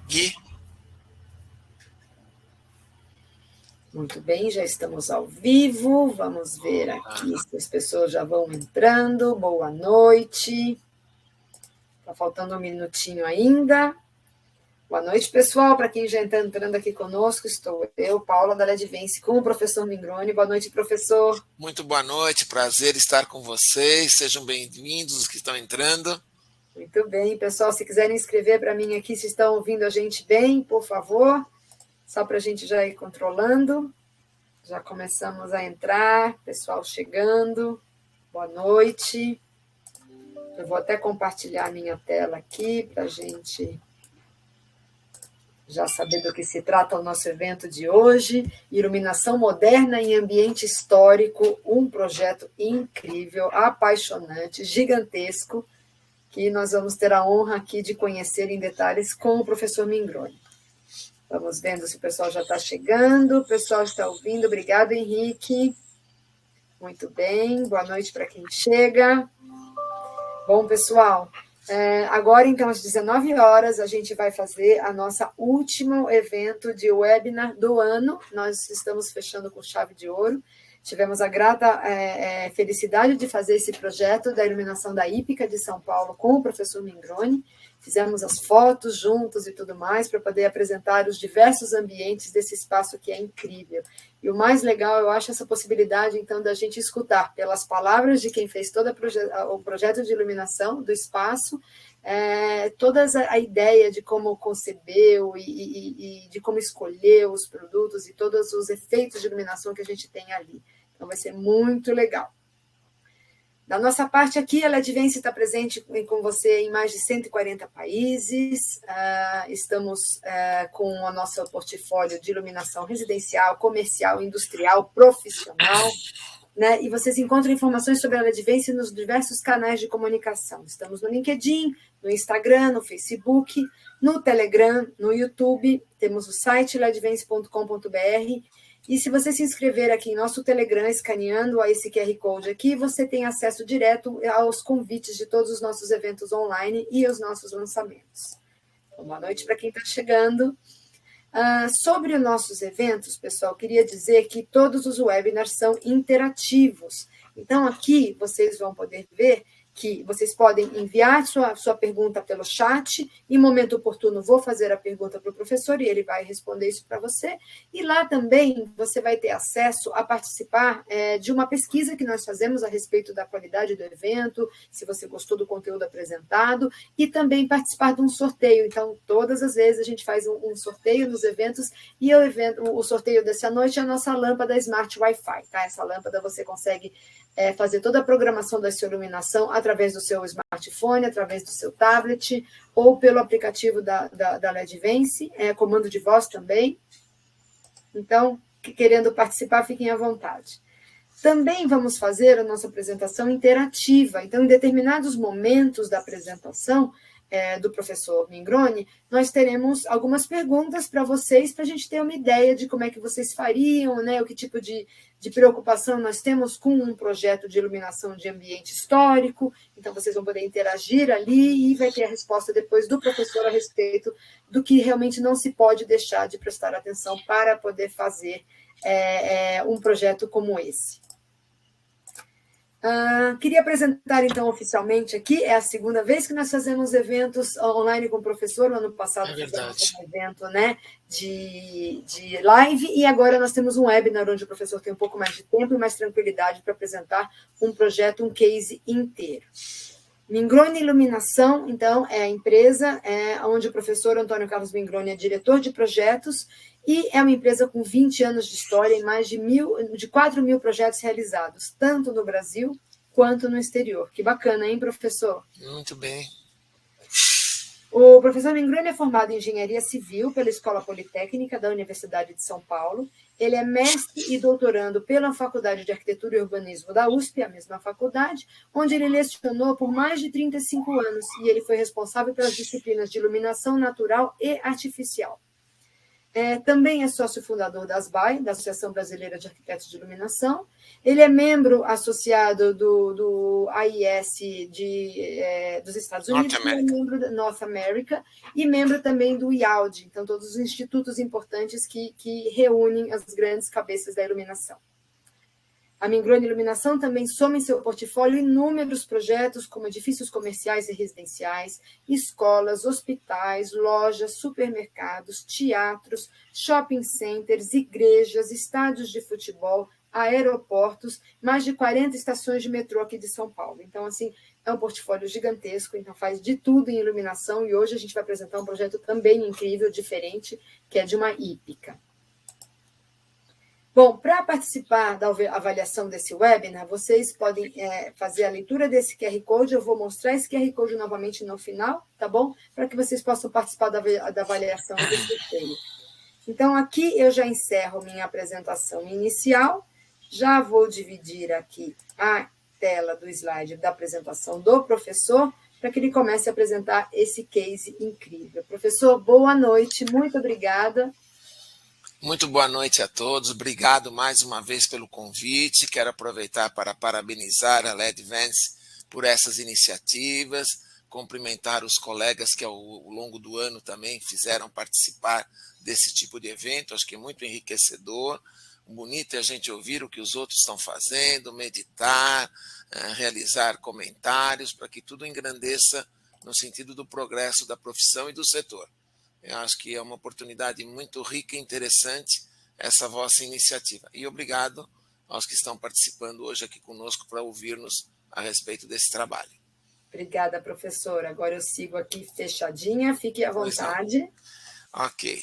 Gui? Muito bem, já estamos ao vivo. Vamos ver aqui se as pessoas já vão entrando. Boa noite. Está faltando um minutinho ainda. Boa noite, pessoal. Para quem já está entrando aqui conosco, estou eu, Paula da Ledvance, com o professor Mingroni. Boa noite, professor. Muito boa noite, prazer estar com vocês. Sejam bem-vindos os que estão entrando. Muito bem, pessoal. Se quiserem escrever para mim aqui, se estão ouvindo a gente bem, por favor. Só para a gente já ir controlando. Já começamos a entrar, pessoal chegando. Boa noite. Eu vou até compartilhar a minha tela aqui para a gente já saber do que se trata o nosso evento de hoje. Iluminação moderna em ambiente histórico, um projeto incrível, apaixonante, gigantesco, que nós vamos ter a honra aqui de conhecer em detalhes com o professor Mingroni. Vamos vendo se o pessoal já está chegando, o pessoal está ouvindo. Obrigado, Henrique. Muito bem, boa noite para quem chega. Bom, pessoal, agora, então, às 19 horas, a gente vai fazer a nossa último evento de webinar do ano. Nós estamos fechando com chave de ouro. Tivemos a grata felicidade de fazer esse projeto da iluminação da Hípica de São Paulo com o professor Mingroni. Fizemos as fotos juntos e tudo mais para poder apresentar os diversos ambientes desse espaço que é incrível. E o mais legal, eu acho, essa possibilidade, então, da gente escutar pelas palavras de quem fez todo o projeto de iluminação do espaço, toda a ideia de como concebeu e de como escolheu os produtos e todos os efeitos de iluminação que a gente tem ali. Então, vai ser muito legal. Da nossa parte aqui, a Ledvance está presente com você em mais de 140 países. Estamos com o nosso portfólio de iluminação residencial, comercial, industrial, profissional. Né? E vocês encontram informações sobre a Ledvance nos diversos canais de comunicação. Estamos no LinkedIn, no Instagram, no Facebook, no Telegram, no YouTube. Temos o site ledvance.com.br. E se você se inscrever aqui em nosso Telegram, escaneando esse QR Code aqui, você tem acesso direto aos convites de todos os nossos eventos online e aos nossos lançamentos. Então, boa noite para quem está chegando. Sobre os nossos eventos, pessoal, queria dizer que todos os webinars são interativos. Então, aqui vocês vão poder ver que vocês podem enviar sua pergunta pelo chat, em momento oportuno vou fazer a pergunta para o professor e ele vai responder isso para você, e lá também você vai ter acesso a participar de uma pesquisa que nós fazemos a respeito da qualidade do evento, se você gostou do conteúdo apresentado, e também participar de um sorteio. Então, todas as vezes a gente faz um sorteio nos eventos, e o sorteio dessa noite é a nossa lâmpada Smart Wi-Fi, tá? Essa lâmpada você consegue fazer toda a programação da sua iluminação através do seu smartphone, através do seu tablet, ou pelo aplicativo da Ledvance, comando de voz também. Então, querendo participar, fiquem à vontade. Também vamos fazer a nossa apresentação interativa. Então, em determinados momentos da apresentação do professor Mingroni, nós teremos algumas perguntas para vocês, para a gente ter uma ideia de como é que vocês fariam, né, o que tipo de preocupação nós temos com um projeto de iluminação de ambiente histórico. Então, vocês vão poder interagir ali e vai ter a resposta depois do professor a respeito do que realmente não se pode deixar de prestar atenção para poder fazer um projeto como esse. Queria apresentar, então, oficialmente aqui, é a segunda vez que nós fazemos eventos online com o professor. No ano passado fizemos um evento, né, de live, e agora nós temos um webinar onde o professor tem um pouco mais de tempo e mais tranquilidade para apresentar um projeto, um case inteiro. Mingroni Iluminação, então, é a empresa onde o professor Antônio Carlos Mingroni é diretor de projetos, e é uma empresa com 20 anos de história e mais de 4.000 projetos realizados, tanto no Brasil quanto no exterior. Que bacana, hein, professor? Muito bem. O professor Mingroni é formado em Engenharia Civil pela Escola Politécnica da Universidade de São Paulo. Ele é mestre e doutorando pela Faculdade de Arquitetura e Urbanismo da USP, a mesma faculdade, onde ele lecionou por mais de 35 anos, e ele foi responsável pelas disciplinas de iluminação natural e artificial. Também é sócio fundador da ASBAI, da Associação Brasileira de Arquitetos de Iluminação. Ele é membro associado do AIS dos Estados Unidos, é membro da North America, e membro também do IALD, então todos os institutos importantes que reúnem as grandes cabeças da iluminação. A Mingrone Iluminação também soma em seu portfólio inúmeros projetos, como edifícios comerciais e residenciais, escolas, hospitais, lojas, supermercados, teatros, shopping centers, igrejas, estádios de futebol, aeroportos, mais de 40 estações de metrô aqui de São Paulo. Então, assim, é um portfólio gigantesco, então faz de tudo em iluminação, e hoje a gente vai apresentar um projeto também incrível, diferente, que é de uma hípica. Bom, para participar da avaliação desse webinar, vocês podem fazer a leitura desse QR Code. Eu vou mostrar esse QR Code novamente no final, tá bom? Para que vocês possam participar da avaliação desse sorteio. Então, aqui eu já encerro minha apresentação inicial. Já vou dividir aqui a tela do slide da apresentação do professor, para que ele comece a apresentar esse case incrível. Professor, boa noite, muito obrigada. Muito boa noite a todos, obrigado mais uma vez pelo convite, quero aproveitar para parabenizar a LEDvance por essas iniciativas, cumprimentar os colegas que ao longo do ano também fizeram participar desse tipo de evento, acho que é muito enriquecedor, bonito é a gente ouvir o que os outros estão fazendo, meditar, realizar comentários, para que tudo engrandeça no sentido do progresso da profissão e do setor. Eu acho que é uma oportunidade muito rica e interessante essa vossa iniciativa. E obrigado aos que estão participando hoje aqui conosco para ouvir-nos a respeito desse trabalho. Obrigada, professora. Agora eu sigo aqui fechadinha, fique à vontade. Ok.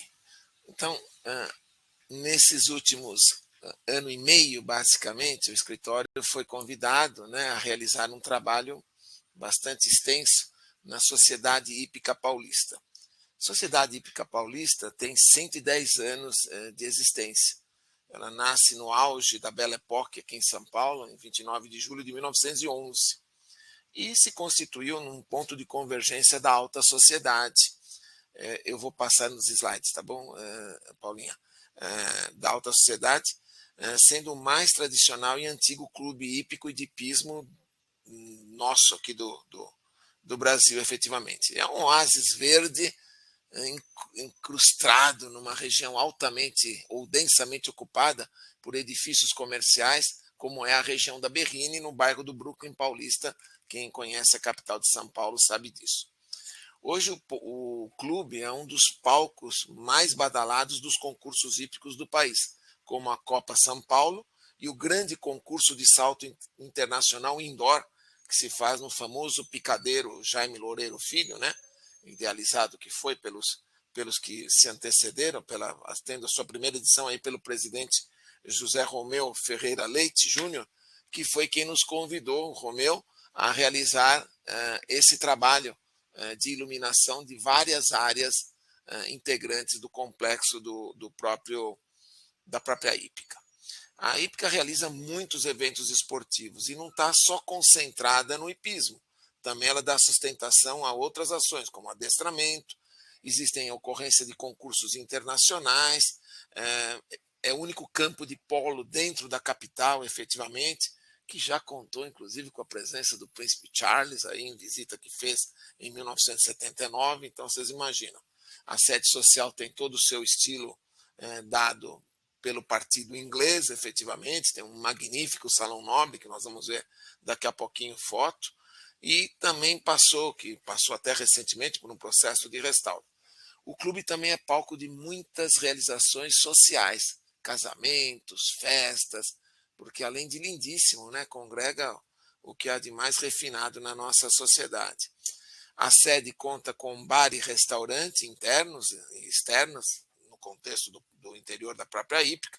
Então, nesses últimos ano e meio, basicamente, o escritório foi convidado, a realizar um trabalho bastante extenso na Sociedade Hípica Paulista. A Sociedade Hípica Paulista tem 110 anos de existência. Ela nasce no auge da Belle Époque, aqui em São Paulo, em 29 de julho de 1911, e se constituiu num ponto de convergência da alta sociedade. Eu vou passar nos slides, tá bom, Paulinha? Da alta sociedade, sendo o mais tradicional e antigo clube hípico e de hipismo nosso aqui do Brasil, efetivamente. É um oásis verde, incrustado numa região altamente ou densamente ocupada por edifícios comerciais, como é a região da Berrini, no bairro do Brooklyn Paulista. Quem conhece a capital de São Paulo sabe disso. Hoje o clube é um dos palcos mais badalados dos concursos hípicos do país, como a Copa São Paulo e o grande concurso de salto internacional indoor, que se faz no famoso picadeiro Jaime Loureiro Filho, idealizado que foi pelos que se antecederam, tendo a sua primeira edição aí pelo presidente José Romeu Ferreira Leite Júnior, que foi quem nos convidou, o Romeu, a realizar esse trabalho de iluminação de várias áreas integrantes do complexo da própria hípica. A hípica realiza muitos eventos esportivos e não está só concentrada no hipismo. Também ela dá sustentação a outras ações, como adestramento, existem ocorrência de concursos internacionais, é o único campo de polo dentro da capital, efetivamente, que já contou, inclusive, com a presença do Príncipe Charles, aí, em visita que fez em 1979, então vocês imaginam. A sede social tem todo o seu estilo dado pelo partido inglês, efetivamente, tem um magnífico salão nobre, que nós vamos ver daqui a pouquinho foto, e também passou até recentemente por um processo de restauro. O clube também é palco de muitas realizações sociais, casamentos, festas, porque além de lindíssimo, congrega o que há de mais refinado na nossa sociedade. A sede conta com bar e restaurante internos e externos, no contexto do interior da própria hípica,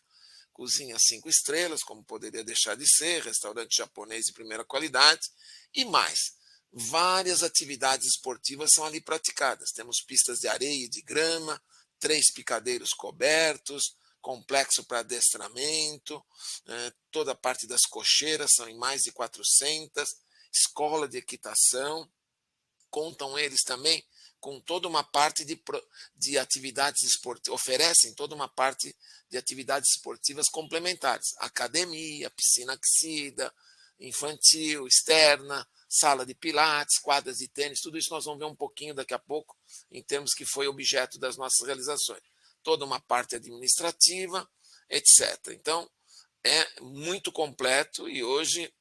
cozinha 5 estrelas, como poderia deixar de ser, restaurante japonês de primeira qualidade, e mais. Várias atividades esportivas são ali praticadas. Temos pistas de areia e de grama, 3 picadeiros cobertos, complexo para adestramento, toda a parte das cocheiras, são em mais de 400, escola de equitação. Contam eles também com toda uma parte de atividades esportivas, oferecem toda uma parte de atividades esportivas complementares, academia, piscina aquecida, infantil, externa, sala de pilates, quadras de tênis, tudo isso nós vamos ver um pouquinho daqui a pouco, em termos que foi objeto das nossas realizações. Toda uma parte administrativa, etc. Então, é muito completo e hoje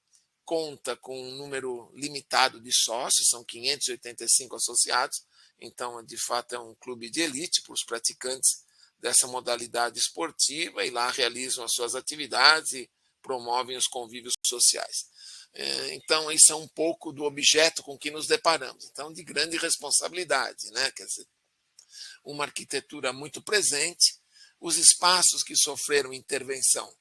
conta com um número limitado de sócios, são 585 associados, então, de fato, é um clube de elite para os praticantes dessa modalidade esportiva e lá realizam as suas atividades e promovem os convívios sociais. Então, isso é um pouco do objeto com que nos deparamos. Então, de grande responsabilidade, né? Quer dizer, uma arquitetura muito presente, os espaços que sofreram intervenção,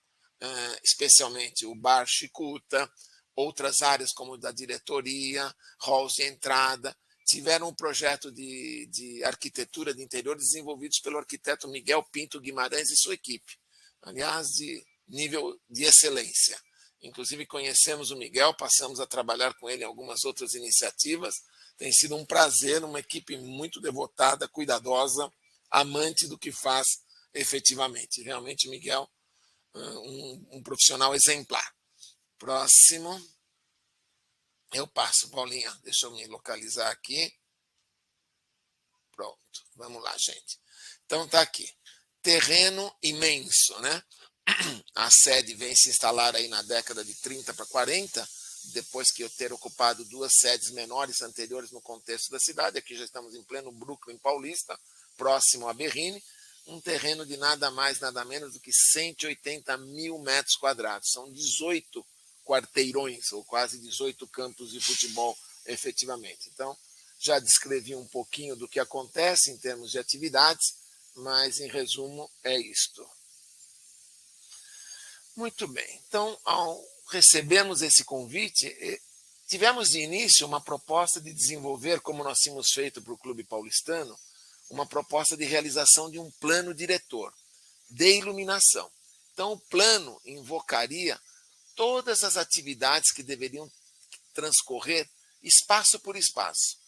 especialmente o Bar Chicuta, outras áreas como da diretoria, halls de entrada, tiveram um projeto de arquitetura de interior desenvolvidos pelo arquiteto Miguel Pinto Guimarães e sua equipe, aliás, de nível de excelência. Inclusive, conhecemos o Miguel, passamos a trabalhar com ele em algumas outras iniciativas. Tem sido um prazer, uma equipe muito devotada, cuidadosa, amante do que faz efetivamente. Realmente, Miguel, um profissional exemplar. Próximo. Eu passo, Paulinha. Deixa eu me localizar aqui. Pronto. Vamos lá, gente. Então, está aqui. Terreno imenso, né? A sede vem se instalar aí na década de 30 para 40, depois que eu ter ocupado duas sedes menores anteriores no contexto da cidade. Aqui já estamos em pleno Brooklyn Paulista, próximo a Berrini, um terreno de nada mais, nada menos do que 180 mil metros quadrados. São 18 quarteirões, ou quase 18 campos de futebol, efetivamente. Então, já descrevi um pouquinho do que acontece em termos de atividades, mas, em resumo, é isto. Muito bem. Então, ao recebermos esse convite, tivemos de início uma proposta de desenvolver, como nós tínhamos feito para o Clube Paulistano, uma proposta de realização de um plano diretor de iluminação. Então, o plano invocaria todas as atividades que deveriam transcorrer espaço por espaço,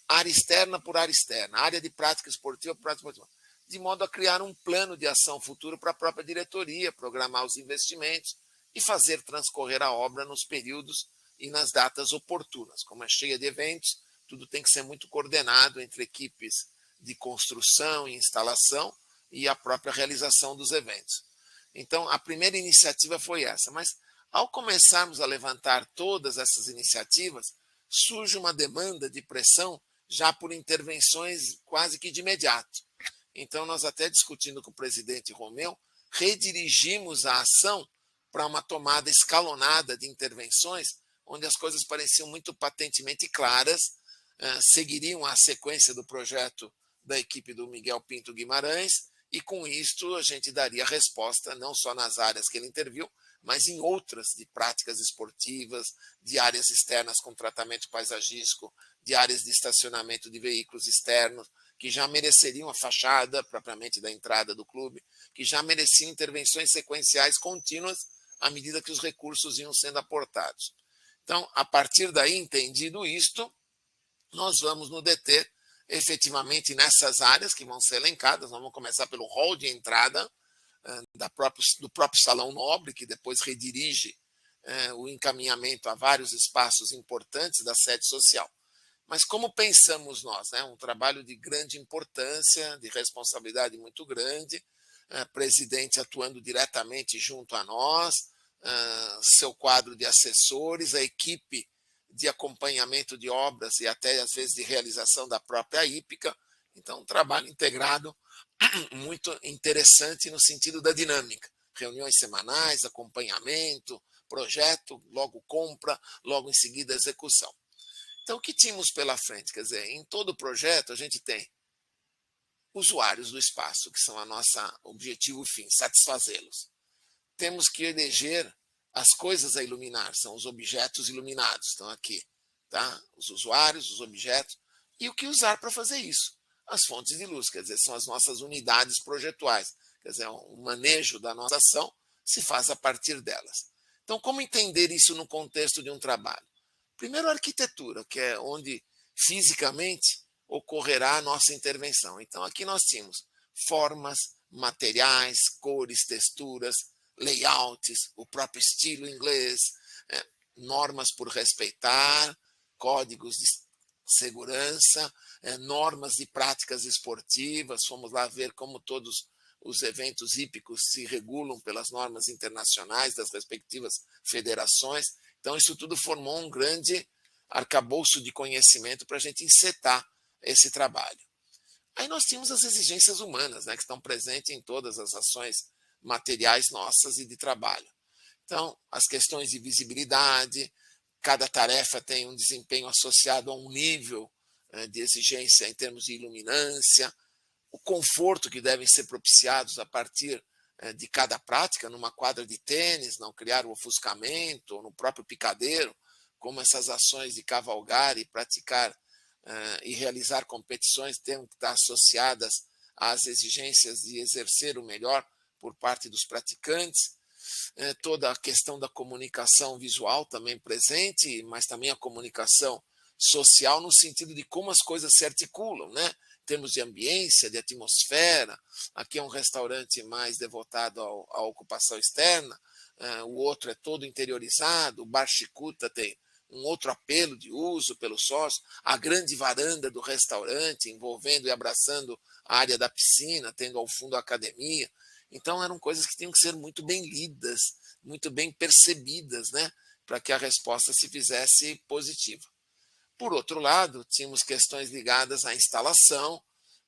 área externa por área externa, área de prática esportiva por prática esportiva, de modo a criar um plano de ação futuro para a própria diretoria, programar os investimentos e fazer transcorrer a obra nos períodos e nas datas oportunas. Como é cheia de eventos, tudo tem que ser muito coordenado entre equipes de construção e instalação e a própria realização dos eventos. Então, a primeira iniciativa foi essa, mas ao começarmos a levantar todas essas iniciativas, surge uma demanda de pressão já por intervenções quase que de imediato. Então, nós até discutindo com o presidente Romeu, redirigimos a ação para uma tomada escalonada de intervenções, onde as coisas pareciam muito patentemente claras, seguiriam a sequência do projeto da equipe do Miguel Pinto Guimarães, e com isto a gente daria resposta não só nas áreas que ele interviu, mas em outras de práticas esportivas, de áreas externas com tratamento paisagístico, de áreas de estacionamento de veículos externos, que já mereceriam a fachada propriamente da entrada do clube, que já mereciam intervenções sequenciais contínuas à medida que os recursos iam sendo aportados. Então, a partir daí, entendido isto, nós vamos nos deter efetivamente nessas áreas que vão ser elencadas. Nós vamos começar pelo hall de entrada do próprio Salão Nobre, que depois redirige o encaminhamento a vários espaços importantes da sede social. Mas como pensamos nós, né? Um trabalho de grande importância, de responsabilidade muito grande, presidente atuando diretamente junto a nós, seu quadro de assessores, a equipe de acompanhamento de obras e até, às vezes, de realização da própria hípica. Então, um trabalho integrado muito interessante no sentido da dinâmica. Reuniões semanais, acompanhamento, projeto, logo compra, logo em seguida execução. Então, o que tínhamos pela frente? Quer dizer, em todo o projeto a gente tem usuários do espaço, que são a nossa objetivo e fim, satisfazê-los. Temos que eleger as coisas a iluminar, são os objetos iluminados, estão aqui, tá? Os usuários, os objetos, e o que usar para fazer isso? As fontes de luz, quer dizer, são as nossas unidades projetuais, quer dizer, o manejo da nossa ação se faz a partir delas. Então, como entender isso no contexto de um trabalho? Primeiro, a arquitetura, que é onde fisicamente ocorrerá a nossa intervenção. Então, aqui nós tínhamos formas, materiais, cores, texturas, layouts, o próprio estilo inglês, normas por respeitar, códigos de segurança, normas de práticas esportivas. Fomos lá ver como todos os eventos hípicos se regulam pelas normas internacionais das respectivas federações. Então, isso tudo formou um grande arcabouço de conhecimento para a gente encetar esse trabalho. Aí nós tínhamos as exigências humanas, né, que estão presentes em todas as ações materiais nossas e de trabalho. Então, as questões de visibilidade, cada tarefa tem um desempenho associado a um nível de exigência em termos de iluminância, o conforto que devem ser propiciados a partir de cada prática, numa quadra de tênis, não criar o ofuscamento, ou no próprio picadeiro, como essas ações de cavalgar e praticar e realizar competições têm que estar associadas às exigências de exercer o melhor por parte dos praticantes. Toda a questão da comunicação visual também presente, mas também a comunicação social no sentido de como as coisas se articulam, né? Em termos de ambiência, de atmosfera. Aqui é um restaurante mais devotado à ocupação externa, o outro é todo interiorizado, o Bar Chicuta tem um outro apelo de uso pelo sócio, a grande varanda do restaurante, envolvendo e abraçando a área da piscina, tendo ao fundo a academia. Então, eram coisas que tinham que ser muito bem lidas, muito bem percebidas, né, para que a resposta se fizesse positiva. Por outro lado, tínhamos questões ligadas à instalação,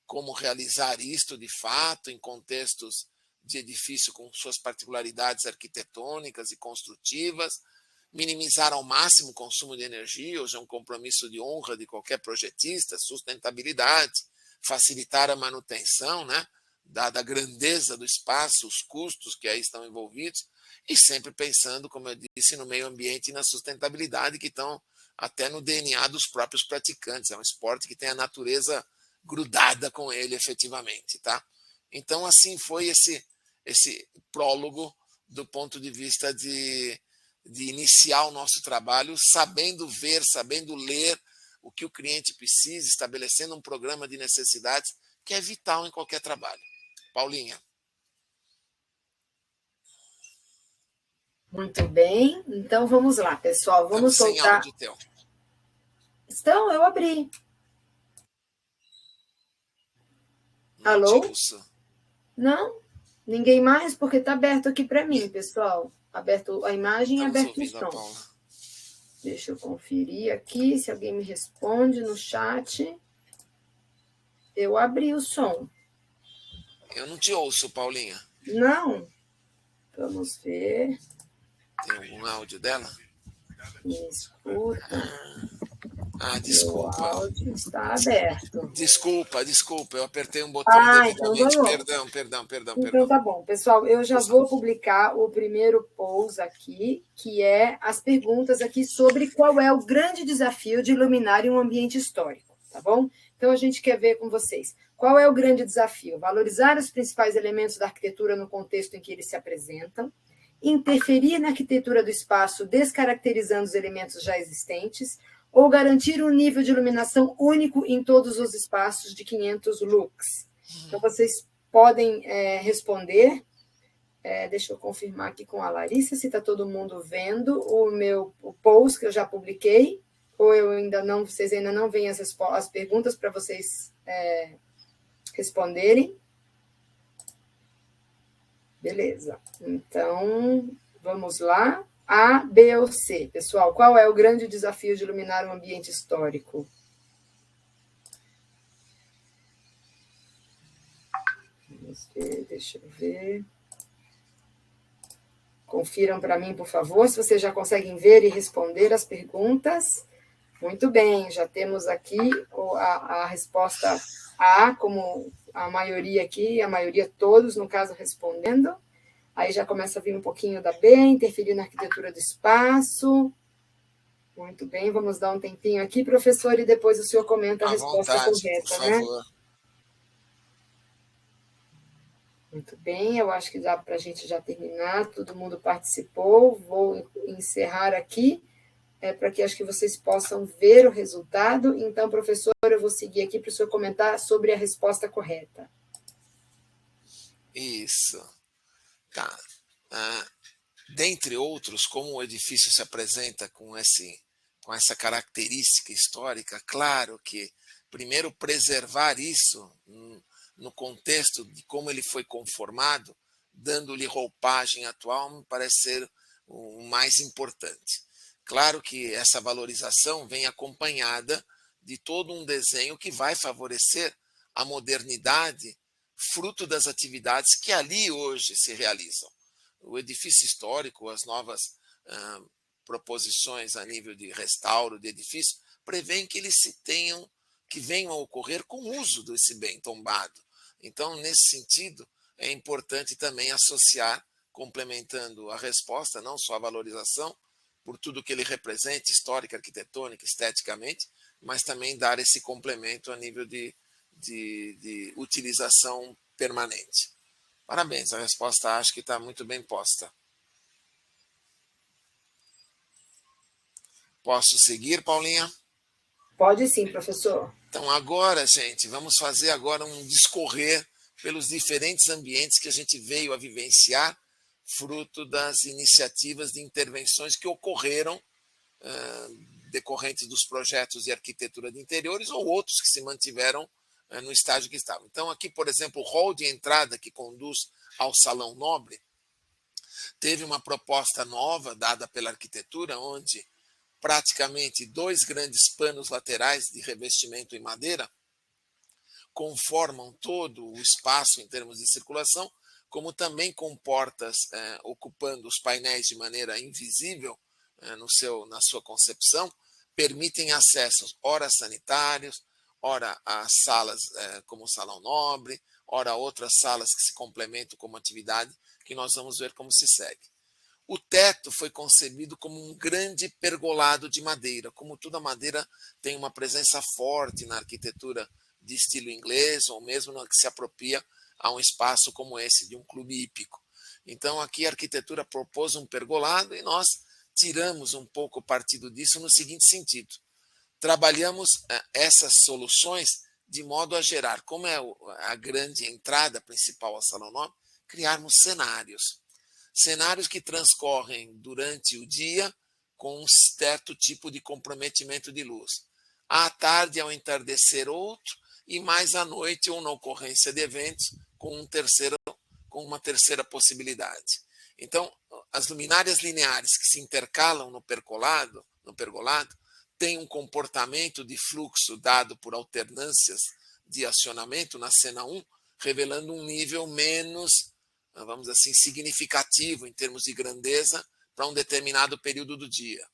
como realizar isto de fato em contextos de edifício com suas particularidades arquitetônicas e construtivas, minimizar ao máximo o consumo de energia, hoje é um compromisso de honra de qualquer projetista, sustentabilidade, facilitar a manutenção, né, dada a grandeza do espaço, os custos que aí estão envolvidos, e sempre pensando, como eu disse, no meio ambiente e na sustentabilidade, que estão até no DNA dos próprios praticantes. É um esporte que tem a natureza grudada com ele, efetivamente. Tá? Então, assim foi esse prólogo do ponto de vista de iniciar o nosso trabalho, sabendo ver, sabendo ler o que o cliente precisa, estabelecendo um programa de necessidades que é vital em qualquer trabalho. Paulinha. Muito bem, então vamos lá, pessoal. Vamos sem soltar. Áudio teu. Estão, eu abri. Não Alô? te ouço. Não? Ninguém mais? Porque está aberto aqui para mim, pessoal. Aberto a imagem e aberto o som. Deixa eu conferir aqui se alguém me responde no chat. Eu abri o som. Eu não te ouço, Paulinha. Não? Vamos ver. Tem algum áudio dela? Me escuta. Desculpa. O áudio está aberto. Desculpa, eu apertei um botão indevidamente. Então perdão. Então tá bom, pessoal, eu já vou publicar o primeiro post aqui, que é as perguntas aqui sobre qual é o grande desafio de iluminar em um ambiente histórico, tá bom? Então a gente quer ver com vocês. Qual é o grande desafio? Valorizar os principais elementos da arquitetura no contexto em que eles se apresentam, interferir na arquitetura do espaço, descaracterizando os elementos já existentes, ou garantir um nível de iluminação único em todos os espaços de 500 lux. Então, vocês podem responder. Deixa eu confirmar aqui com a Larissa se está todo mundo vendo o post que eu já publiquei, ou vocês ainda não veem as perguntas para vocês responderem. Beleza. Então, vamos lá. A, B ou C. Pessoal, qual é o grande desafio de iluminar um ambiente histórico? Vamos ver, deixa eu ver. Confiram para mim, por favor, se vocês já conseguem ver e responder as perguntas. Muito bem, já temos aqui a resposta A, como a maioria aqui, a maioria todos, no caso, respondendo. Aí já começa a vir um pouquinho da B, interferir na arquitetura do espaço. Muito bem, vamos dar um tempinho aqui, professor, e depois o senhor comenta a resposta correta, por favor. né? Muito bem, eu acho que dá para a gente já terminar, todo mundo participou, vou encerrar aqui, para que acho que vocês possam ver o resultado. Então, professor, favor, eu vou seguir aqui para o senhor comentar sobre a resposta correta. Isso. Tá. Dentre outros, como o edifício se apresenta com essa característica histórica, claro que, primeiro, preservar isso no contexto de como ele foi conformado, dando-lhe roupagem atual, me parece ser o mais importante. Claro que essa valorização vem acompanhada de todo um desenho que vai favorecer a modernidade, fruto das atividades que ali hoje se realizam. O edifício histórico, as novas proposições a nível de restauro de edifício, prevêem que eles que venham a ocorrer com o uso desse bem tombado. Então, nesse sentido, é importante também associar, complementando a resposta, não só a valorização, por tudo que ele representa, histórica, arquitetônica, esteticamente, mas também dar esse complemento a nível de utilização permanente. Parabéns, a resposta acho que está muito bem posta. Posso seguir, Paulinha? Pode sim, professor. Então agora, gente, vamos fazer agora um discorrer pelos diferentes ambientes que a gente veio a vivenciar, fruto das iniciativas de intervenções que ocorreram decorrentes dos projetos de arquitetura de interiores ou outros que se mantiveram no estágio que estavam. Então, aqui, por exemplo, o hall de entrada que conduz ao Salão Nobre teve uma proposta nova dada pela arquitetura, onde praticamente 2 grandes panos laterais de revestimento em madeira conformam todo o espaço em termos de circulação, como também com portas ocupando os painéis de maneira invisível na sua concepção, permitem acessos, ora sanitários, ora a salas como o Salão Nobre, ora outras salas que se complementam como atividade, que nós vamos ver como se segue. O teto foi concebido como um grande pergolado de madeira. Como toda madeira tem uma presença forte na arquitetura de estilo inglês, ou mesmo na que se apropria a um espaço como esse, de um clube hípico. Então, aqui a arquitetura propôs um pergolado e nós tiramos um pouco partido disso no seguinte sentido. Trabalhamos essas soluções de modo a gerar, como é a grande entrada principal ao Salão Nobre, criarmos cenários. Cenários que transcorrem durante o dia com um certo tipo de comprometimento de luz. À tarde, ao entardecer, outro, e mais à noite, ou na ocorrência de eventos, com uma terceira possibilidade. Então, as luminárias lineares que se intercalam no pergolado têm um comportamento de fluxo dado por alternâncias de acionamento na cena 1, revelando um nível menos, vamos dizer assim, significativo em termos de grandeza para um determinado período do dia.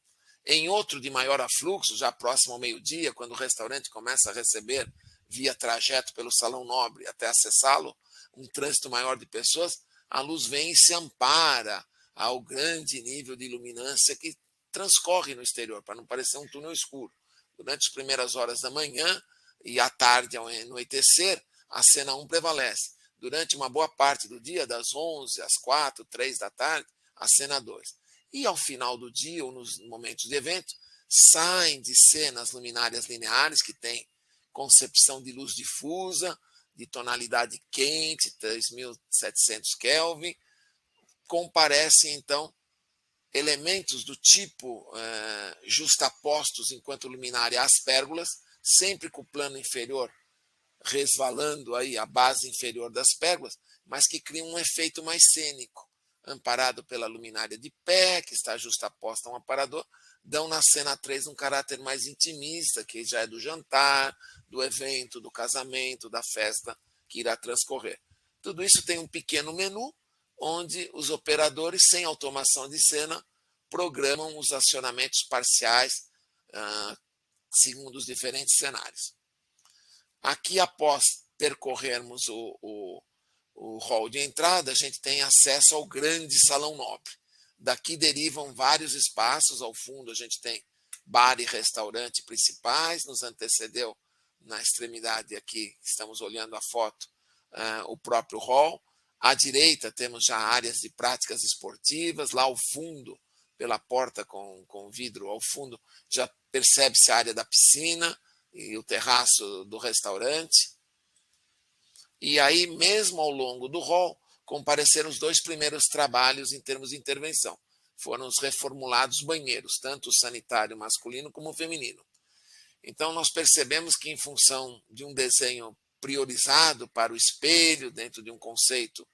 Em outro de maior afluxo, já próximo ao meio-dia, quando o restaurante começa a receber, via trajeto pelo Salão Nobre até acessá-lo, um trânsito maior de pessoas, a luz vem e se ampara ao grande nível de iluminância que transcorre no exterior, para não parecer um túnel escuro. Durante as primeiras horas da manhã e à tarde, ao anoitecer, a cena 1 prevalece. Durante uma boa parte do dia, das 11 às 4, 3 da tarde, a cena 2. E ao final do dia, ou nos momentos de evento, saem de cena as luminárias lineares, que têm concepção de luz difusa, de tonalidade quente, 3.700 Kelvin. Comparecem, então, elementos do tipo justapostos enquanto luminária às pérgolas, sempre com o plano inferior resvalando aí a base inferior das pérgolas, mas que criam um efeito mais cênico, amparado pela luminária de pé, que está justaposta a um aparador, dão na cena 3 um caráter mais intimista, que já é do jantar, do evento, do casamento, da festa que irá transcorrer. Tudo isso tem um pequeno menu, onde os operadores, sem automação de cena, programam os acionamentos parciais segundo os diferentes cenários. Aqui, após percorrermos o hall de entrada, a gente tem acesso ao grande Salão Nobre. Daqui derivam vários espaços. Ao fundo, a gente tem bar e restaurante principais. Nos antecedeu, na extremidade aqui, estamos olhando a foto, o próprio hall. À direita, temos já áreas de práticas esportivas. Lá ao fundo, pela porta com vidro ao fundo, já percebe-se a área da piscina e o terraço do restaurante. E aí, mesmo ao longo do hall, compareceram os 2 primeiros trabalhos em termos de intervenção. Foram os reformulados banheiros, tanto o sanitário masculino como o feminino. Então, nós percebemos que, em função de um desenho priorizado para o espelho, dentro de um conceito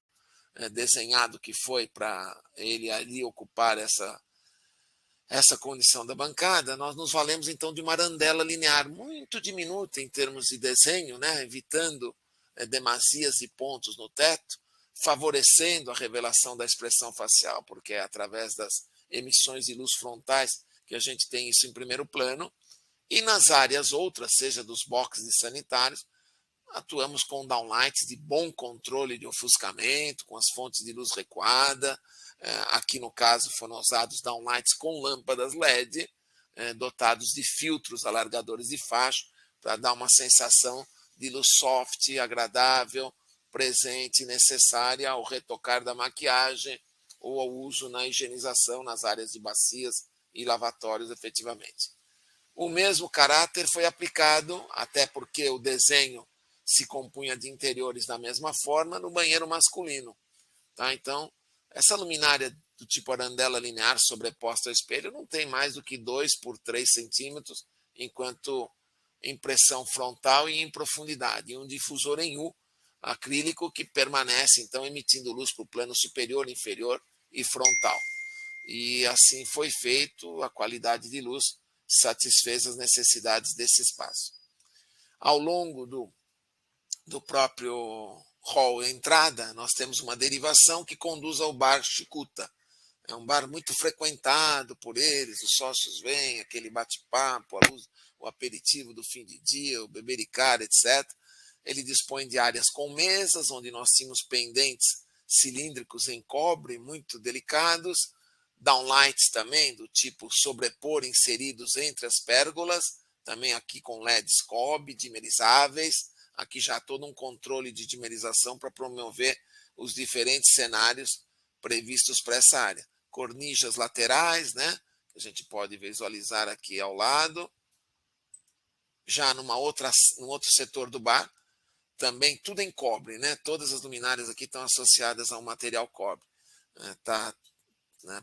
desenhado que foi para ele ali ocupar essa condição da bancada, nós nos valemos então de uma arandela linear muito diminuta em termos de desenho, né, evitando demasias e pontos no teto, favorecendo a revelação da expressão facial, porque é através das emissões de luz frontais que a gente tem isso em primeiro plano, e nas áreas outras, seja dos boxes de sanitários, atuamos com downlights de bom controle de ofuscamento, com as fontes de luz recuada. Aqui, no caso, foram usados downlights com lâmpadas LED, dotados de filtros alargadores de faixa, para dar uma sensação de luz soft, agradável, presente e necessária ao retocar da maquiagem ou ao uso na higienização nas áreas de bacias e lavatórios, efetivamente. O mesmo caráter foi aplicado, até porque o desenho se compunha de interiores da mesma forma, no banheiro masculino. Tá? Então, essa luminária do tipo arandela linear sobreposta ao espelho não tem mais do que 2 por 3 centímetros, enquanto impressão frontal e em profundidade, e um difusor em U acrílico que permanece, então, emitindo luz para o plano superior, inferior e frontal. E assim foi feito, a qualidade de luz satisfez as necessidades desse espaço. Ao longo do próprio hall entrada, nós temos uma derivação que conduz ao bar Chicuta. É um bar muito frequentado por eles, os sócios vêm, aquele bate-papo, o aperitivo do fim de dia, o bebericar, etc. Ele dispõe de áreas com mesas, onde nós tínhamos pendentes cilíndricos em cobre, muito delicados, downlights também, do tipo sobrepor, inseridos entre as pérgolas, também aqui com LEDs cobre, dimerizáveis, aqui já todo um controle de dimerização para promover os diferentes cenários previstos para essa área. Cornijas laterais, né, que a gente pode visualizar aqui ao lado. Já num outro setor do bar, também tudo em cobre, né? Todas as luminárias aqui estão associadas ao material cobre. Está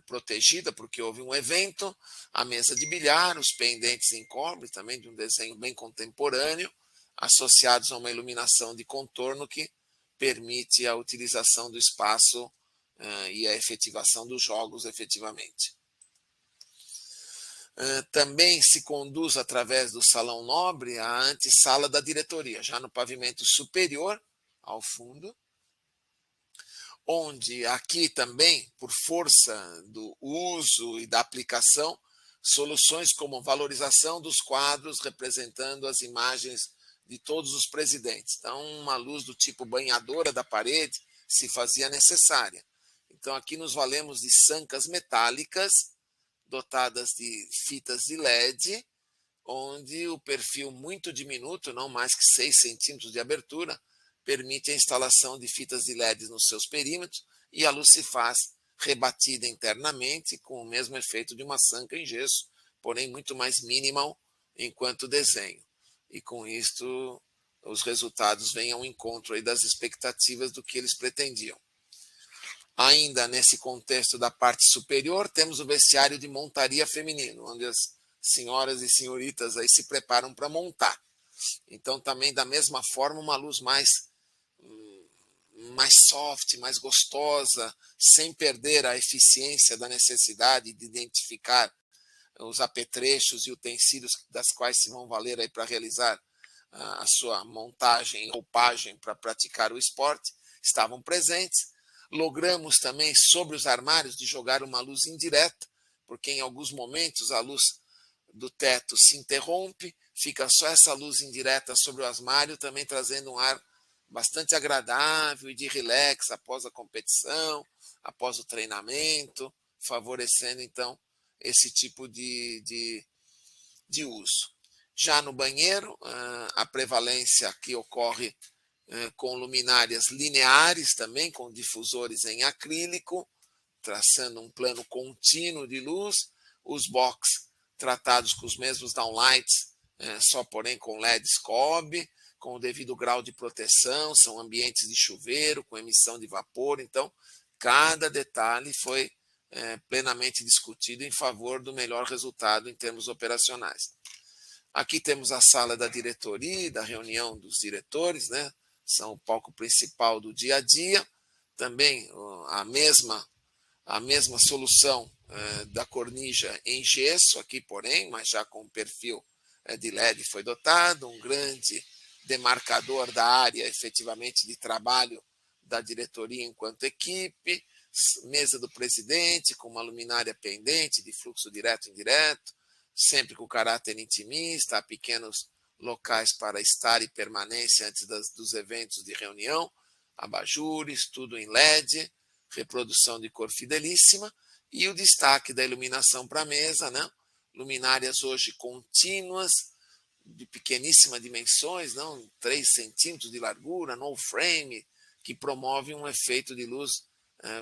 protegida porque houve um evento, a mesa de bilhar, os pendentes em cobre, também de um desenho bem contemporâneo, associados a uma iluminação de contorno que permite a utilização do espaço e a efetivação dos jogos efetivamente. Também se conduz através do Salão Nobre a antessala da diretoria, já no pavimento superior, ao fundo, onde aqui também, por força do uso e da aplicação, soluções como valorização dos quadros representando as imagens de todos os presidentes. Então, uma luz do tipo banhadora da parede se fazia necessária. Então, aqui nos valemos de sancas metálicas, dotadas de fitas de LED, onde o perfil muito diminuto, não mais que 6 centímetros de abertura, permite a instalação de fitas de LED nos seus perímetros e a luz se faz rebatida internamente com o mesmo efeito de uma sanca em gesso, porém muito mais minimal enquanto desenho. E com isto os resultados vêm ao encontro aí das expectativas do que eles pretendiam. Ainda nesse contexto da parte superior, temos o vestiário de montaria feminino, onde as senhoras e senhoritas aí se preparam para montar. Então, também, da mesma forma, uma luz mais soft, mais gostosa, sem perder a eficiência da necessidade de identificar os apetrechos e utensílios das quais se vão valer aí para realizar a sua montagem, roupagem para praticar o esporte, estavam presentes. Logramos também, sobre os armários, de jogar uma luz indireta, porque em alguns momentos a luz do teto se interrompe, fica só essa luz indireta sobre o armário, também trazendo um ar bastante agradável e de relax após a competição, após o treinamento, favorecendo, então, esse tipo de uso. Já no banheiro, a prevalência que ocorre com luminárias lineares também, com difusores em acrílico, traçando um plano contínuo de luz, os box tratados com os mesmos downlights só porém com LEDs cobre, com o devido grau de proteção, são ambientes de chuveiro, com emissão de vapor, então cada detalhe foi plenamente discutido em favor do melhor resultado em termos operacionais. Aqui temos a sala da diretoria, da reunião dos diretores, né? São o palco principal do dia a dia, também a mesma solução da cornija em gesso, aqui porém, mas já com perfil de LED foi dotado, um grande demarcador da área efetivamente de trabalho da diretoria enquanto equipe, mesa do presidente com uma luminária pendente de fluxo direto e indireto, sempre com caráter intimista, há pequenos locais para estar e permanência antes dos eventos de reunião, abajures, tudo em LED, reprodução de cor fidelíssima, e o destaque da iluminação para a mesa, né? Luminárias hoje contínuas, de pequeníssimas dimensões, não 3 centímetros de largura, no frame, que promove um efeito de luz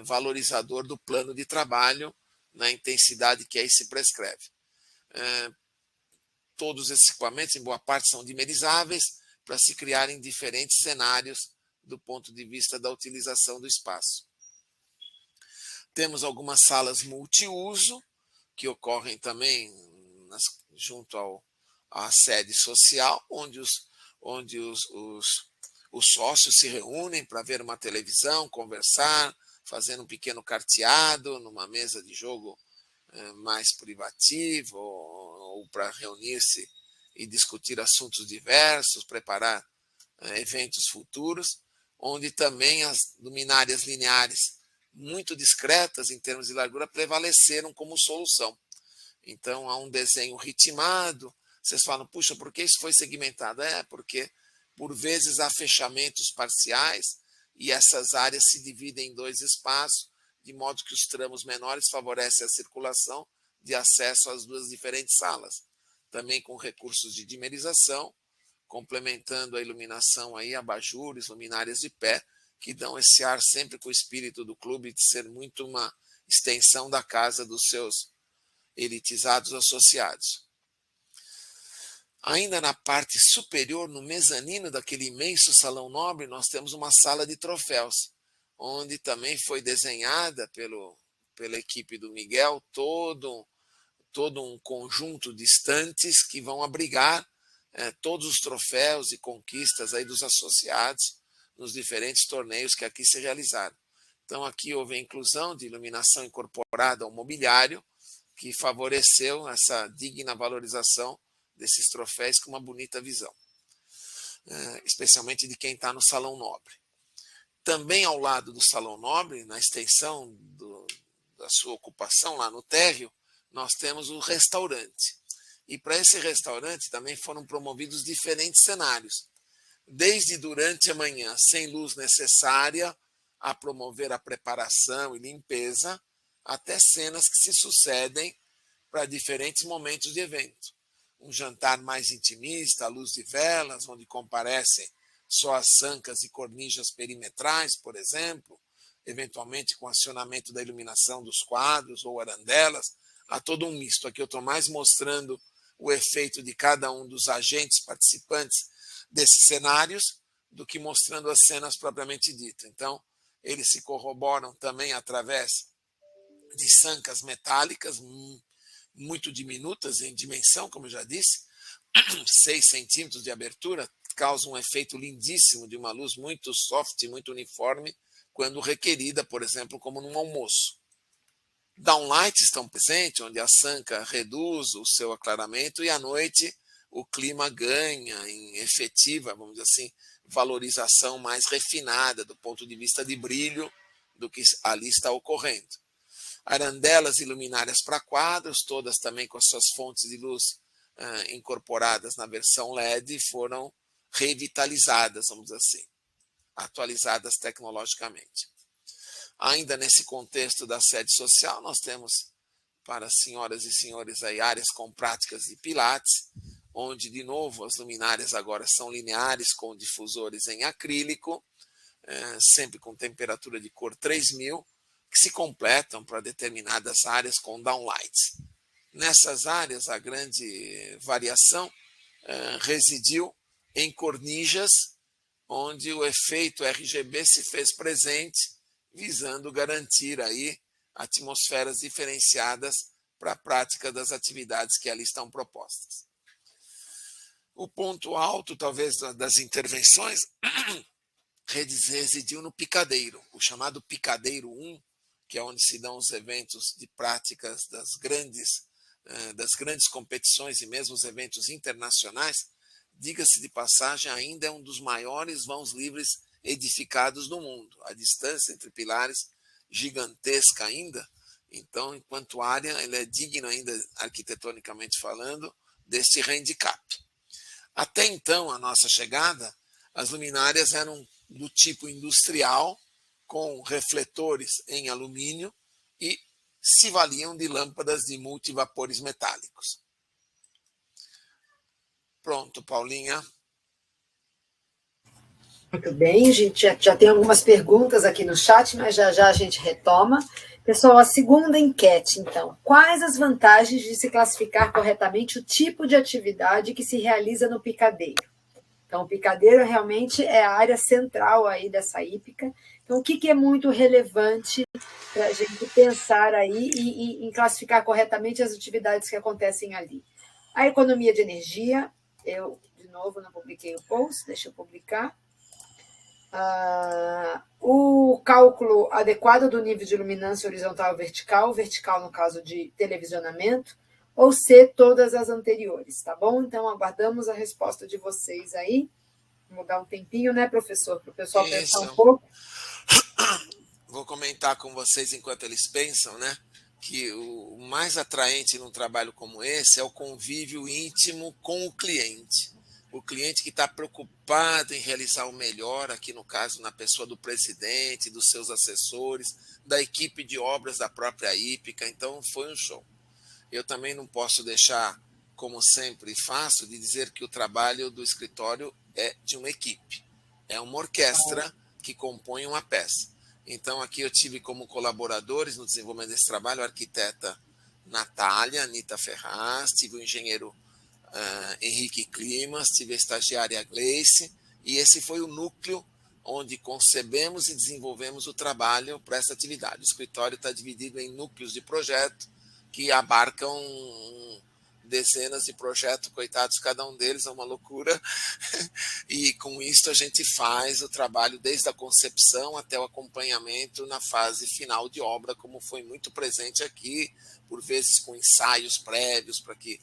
valorizador do plano de trabalho na intensidade que aí se prescreve. Todos esses equipamentos, em boa parte, são dimerizáveis para se criarem diferentes cenários do ponto de vista da utilização do espaço. Temos algumas salas multiuso, que ocorrem também junto à sede social, onde os sócios se reúnem para ver uma televisão, conversar, fazendo um pequeno carteado numa mesa de jogo mais privativa, ou para reunir-se e discutir assuntos diversos, preparar eventos futuros, onde também as luminárias lineares, muito discretas em termos de largura, prevaleceram como solução. Então, há um desenho ritmado. Vocês falam, puxa, por que isso foi segmentado? Porque, por vezes, há fechamentos parciais e essas áreas se dividem em 2 espaços, de modo que os tramos menores favorecem a circulação de acesso às 2 diferentes salas. Também com recursos de dimerização, complementando a iluminação aí, abajures, luminárias de pé, que dão esse ar sempre com o espírito do clube de ser muito uma extensão da casa dos seus elitizados associados. Ainda na parte superior, no mezanino daquele imenso salão nobre, nós temos uma sala de troféus, onde também foi desenhada pela equipe do Miguel todo um conjunto de estantes que vão abrigar todos os troféus e conquistas aí dos associados nos diferentes torneios que aqui se realizaram. Então, aqui houve a inclusão de iluminação incorporada ao mobiliário, que favoreceu essa digna valorização desses troféus com uma bonita visão, especialmente de quem está no Salão Nobre. Também ao lado do Salão Nobre, na extensão da sua ocupação, lá no térreo, nós temos o restaurante. E para esse restaurante também foram promovidos diferentes cenários, desde durante a manhã, sem luz necessária, a promover a preparação e limpeza, até cenas que se sucedem para diferentes momentos de evento. Um jantar mais intimista, à luz de velas, onde comparecem só as sancas e cornijas perimetrais, por exemplo, eventualmente com acionamento da iluminação dos quadros ou arandelas, há todo um misto. Aqui eu estou mais mostrando o efeito de cada um dos agentes participantes desses cenários do que mostrando as cenas propriamente ditas. Então, eles se corroboram também através de sancas metálicas muito diminutas em dimensão, como eu já disse, 6 centímetros de abertura, causa um efeito lindíssimo de uma luz muito soft, muito uniforme, quando requerida, por exemplo, como num almoço. Downlights estão presentes, onde a sanca reduz o seu aclaramento e à noite o clima ganha em efetiva, vamos dizer assim, valorização mais refinada do ponto de vista de brilho do que ali está ocorrendo. Arandelas e luminárias para quadros, todas também com as suas fontes de luz incorporadas na versão LED, foram revitalizadas, vamos dizer assim, atualizadas tecnologicamente. Ainda nesse contexto da sede social, nós temos para senhoras e senhores aí áreas com práticas de pilates, onde, de novo, as luminárias agora são lineares com difusores em acrílico, sempre com temperatura de cor 3000, que se completam para determinadas áreas com downlights. Nessas áreas, a grande variação residiu em Cornijas, onde o efeito RGB se fez presente, visando garantir aí atmosferas diferenciadas para a prática das atividades que ali estão propostas. O ponto alto, talvez, das intervenções residiu no picadeiro, o chamado Picadeiro 1, que é onde se dão os eventos de práticas das grandes competições e mesmo os eventos internacionais. Diga-se de passagem, ainda é um dos maiores vãos livres edificados do mundo. A distância entre pilares gigantesca ainda. Então, enquanto área, ele é digno ainda, arquitetonicamente falando, deste handicap. Até então, a nossa chegada, as luminárias eram do tipo industrial, com refletores em alumínio e se valiam de lâmpadas de multivapores metálicos. Pronto, Paulinha. Muito bem, a gente já tem algumas perguntas aqui no chat, mas já a gente retoma. Pessoal, a segunda enquete, então. Quais as vantagens de se classificar corretamente o tipo de atividade que se realiza no picadeiro? Então, o picadeiro realmente é a área central aí dessa hípica. Então, o que é muito relevante para a gente pensar aí e em classificar corretamente as atividades que acontecem ali? A economia de energia, eu, de novo, não publiquei o post, deixa eu publicar. O cálculo adequado do nível de luminância horizontal e vertical, vertical no caso de televisionamento, ou C, todas as anteriores, tá bom? Então, aguardamos a resposta de vocês aí. Vou dar um tempinho, né, professor, para o pessoal pensar um pouco. Vou comentar com vocês enquanto eles pensam, né, que o mais atraente num trabalho como esse é o convívio íntimo com o cliente. O cliente que está preocupado em realizar o melhor, aqui no caso, na pessoa do presidente, dos seus assessores, da equipe de obras da própria hípica. Então, foi um show. Eu também não posso deixar, como sempre faço, de dizer que o trabalho do escritório é de uma equipe. É uma orquestra que compõe uma peça. Então, aqui eu tive como colaboradores no desenvolvimento desse trabalho a arquiteta Natália, Anitta Ferraz, tive o engenheiro Henrique Climas, tive a estagiária Gleice, e esse foi o núcleo onde concebemos e desenvolvemos o trabalho para essa atividade. O escritório está dividido em núcleos de projeto que abarcam dezenas de projetos, coitados, cada um deles é uma loucura, e com isso a gente faz o trabalho desde a concepção até o acompanhamento na fase final de obra, como foi muito presente aqui, por vezes com ensaios prévios para que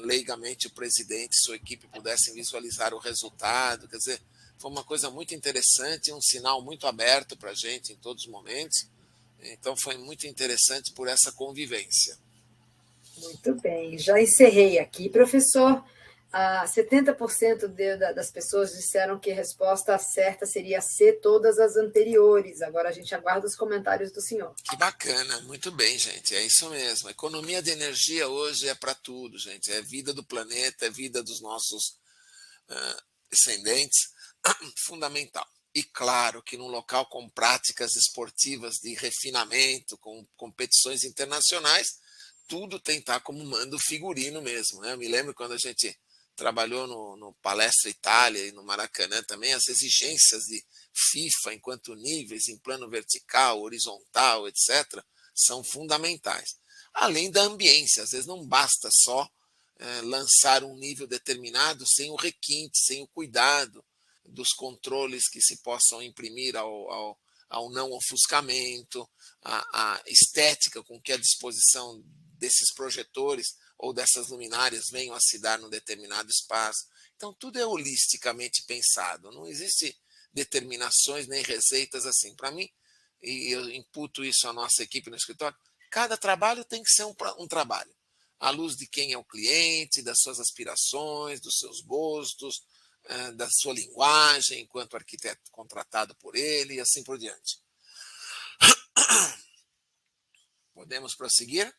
leigamente o presidente e sua equipe pudessem visualizar o resultado. Quer dizer, foi uma coisa muito interessante, um sinal muito aberto para a gente em todos os momentos. Então, foi muito interessante por essa convivência. Muito bem, já encerrei aqui, professor. 70% das pessoas disseram que a resposta certa seria C, todas as anteriores. Agora a gente aguarda os comentários do senhor. Que bacana, muito bem, gente, é isso mesmo. A economia de energia hoje é para tudo, gente. É vida do planeta, é vida dos nossos descendentes, fundamental. E claro que num local com práticas esportivas de refinamento, com competições internacionais, tudo tem que estar como mando figurino mesmo, né? Eu me lembro quando a gente trabalhou no Palestra Itália e no Maracanã também, as exigências de FIFA enquanto níveis em plano vertical, horizontal, etc., são fundamentais. Além da ambiência, às vezes não basta só lançar um nível determinado sem o requinte, sem o cuidado dos controles que se possam imprimir ao não ofuscamento, a estética com que a disposição desses projetores ou dessas luminárias venham a se dar num determinado espaço. Então, tudo é holisticamente pensado, não existe determinações nem receitas assim. Para mim, e eu imputo isso à nossa equipe no escritório, cada trabalho tem que ser um trabalho, à luz de quem é o cliente, das suas aspirações, dos seus gostos, da sua linguagem, enquanto arquiteto contratado por ele, e assim por diante. Podemos prosseguir?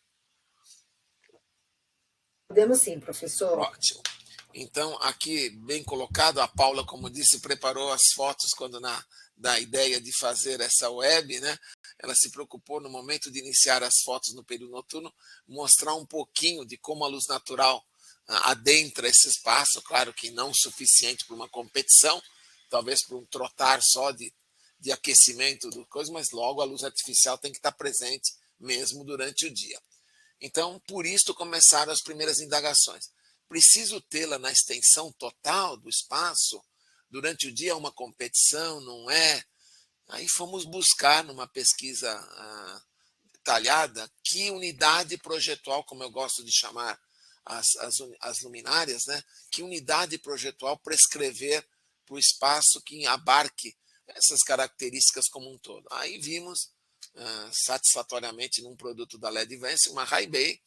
Podemos sim, professor. Ótimo. Então, aqui, bem colocado, a Paula, como disse, preparou as fotos quando da ideia de fazer essa web, né? Ela se preocupou no momento de iniciar as fotos no período noturno, mostrar um pouquinho de como a luz natural adentra esse espaço, claro que não suficiente para uma competição, talvez para um trotar só de aquecimento do coisa, mas logo a luz artificial tem que estar presente mesmo durante o dia. Então, por isso começaram as primeiras indagações. Preciso tê-la na extensão total do espaço? Durante o dia é uma competição, não é? Aí fomos buscar numa pesquisa detalhada que unidade projetual, como eu gosto de chamar as luminárias, né? Que unidade projetual prescrever para o espaço que abarque essas características como um todo. Aí vimos satisfatoriamente num produto da LED Vance uma High Bay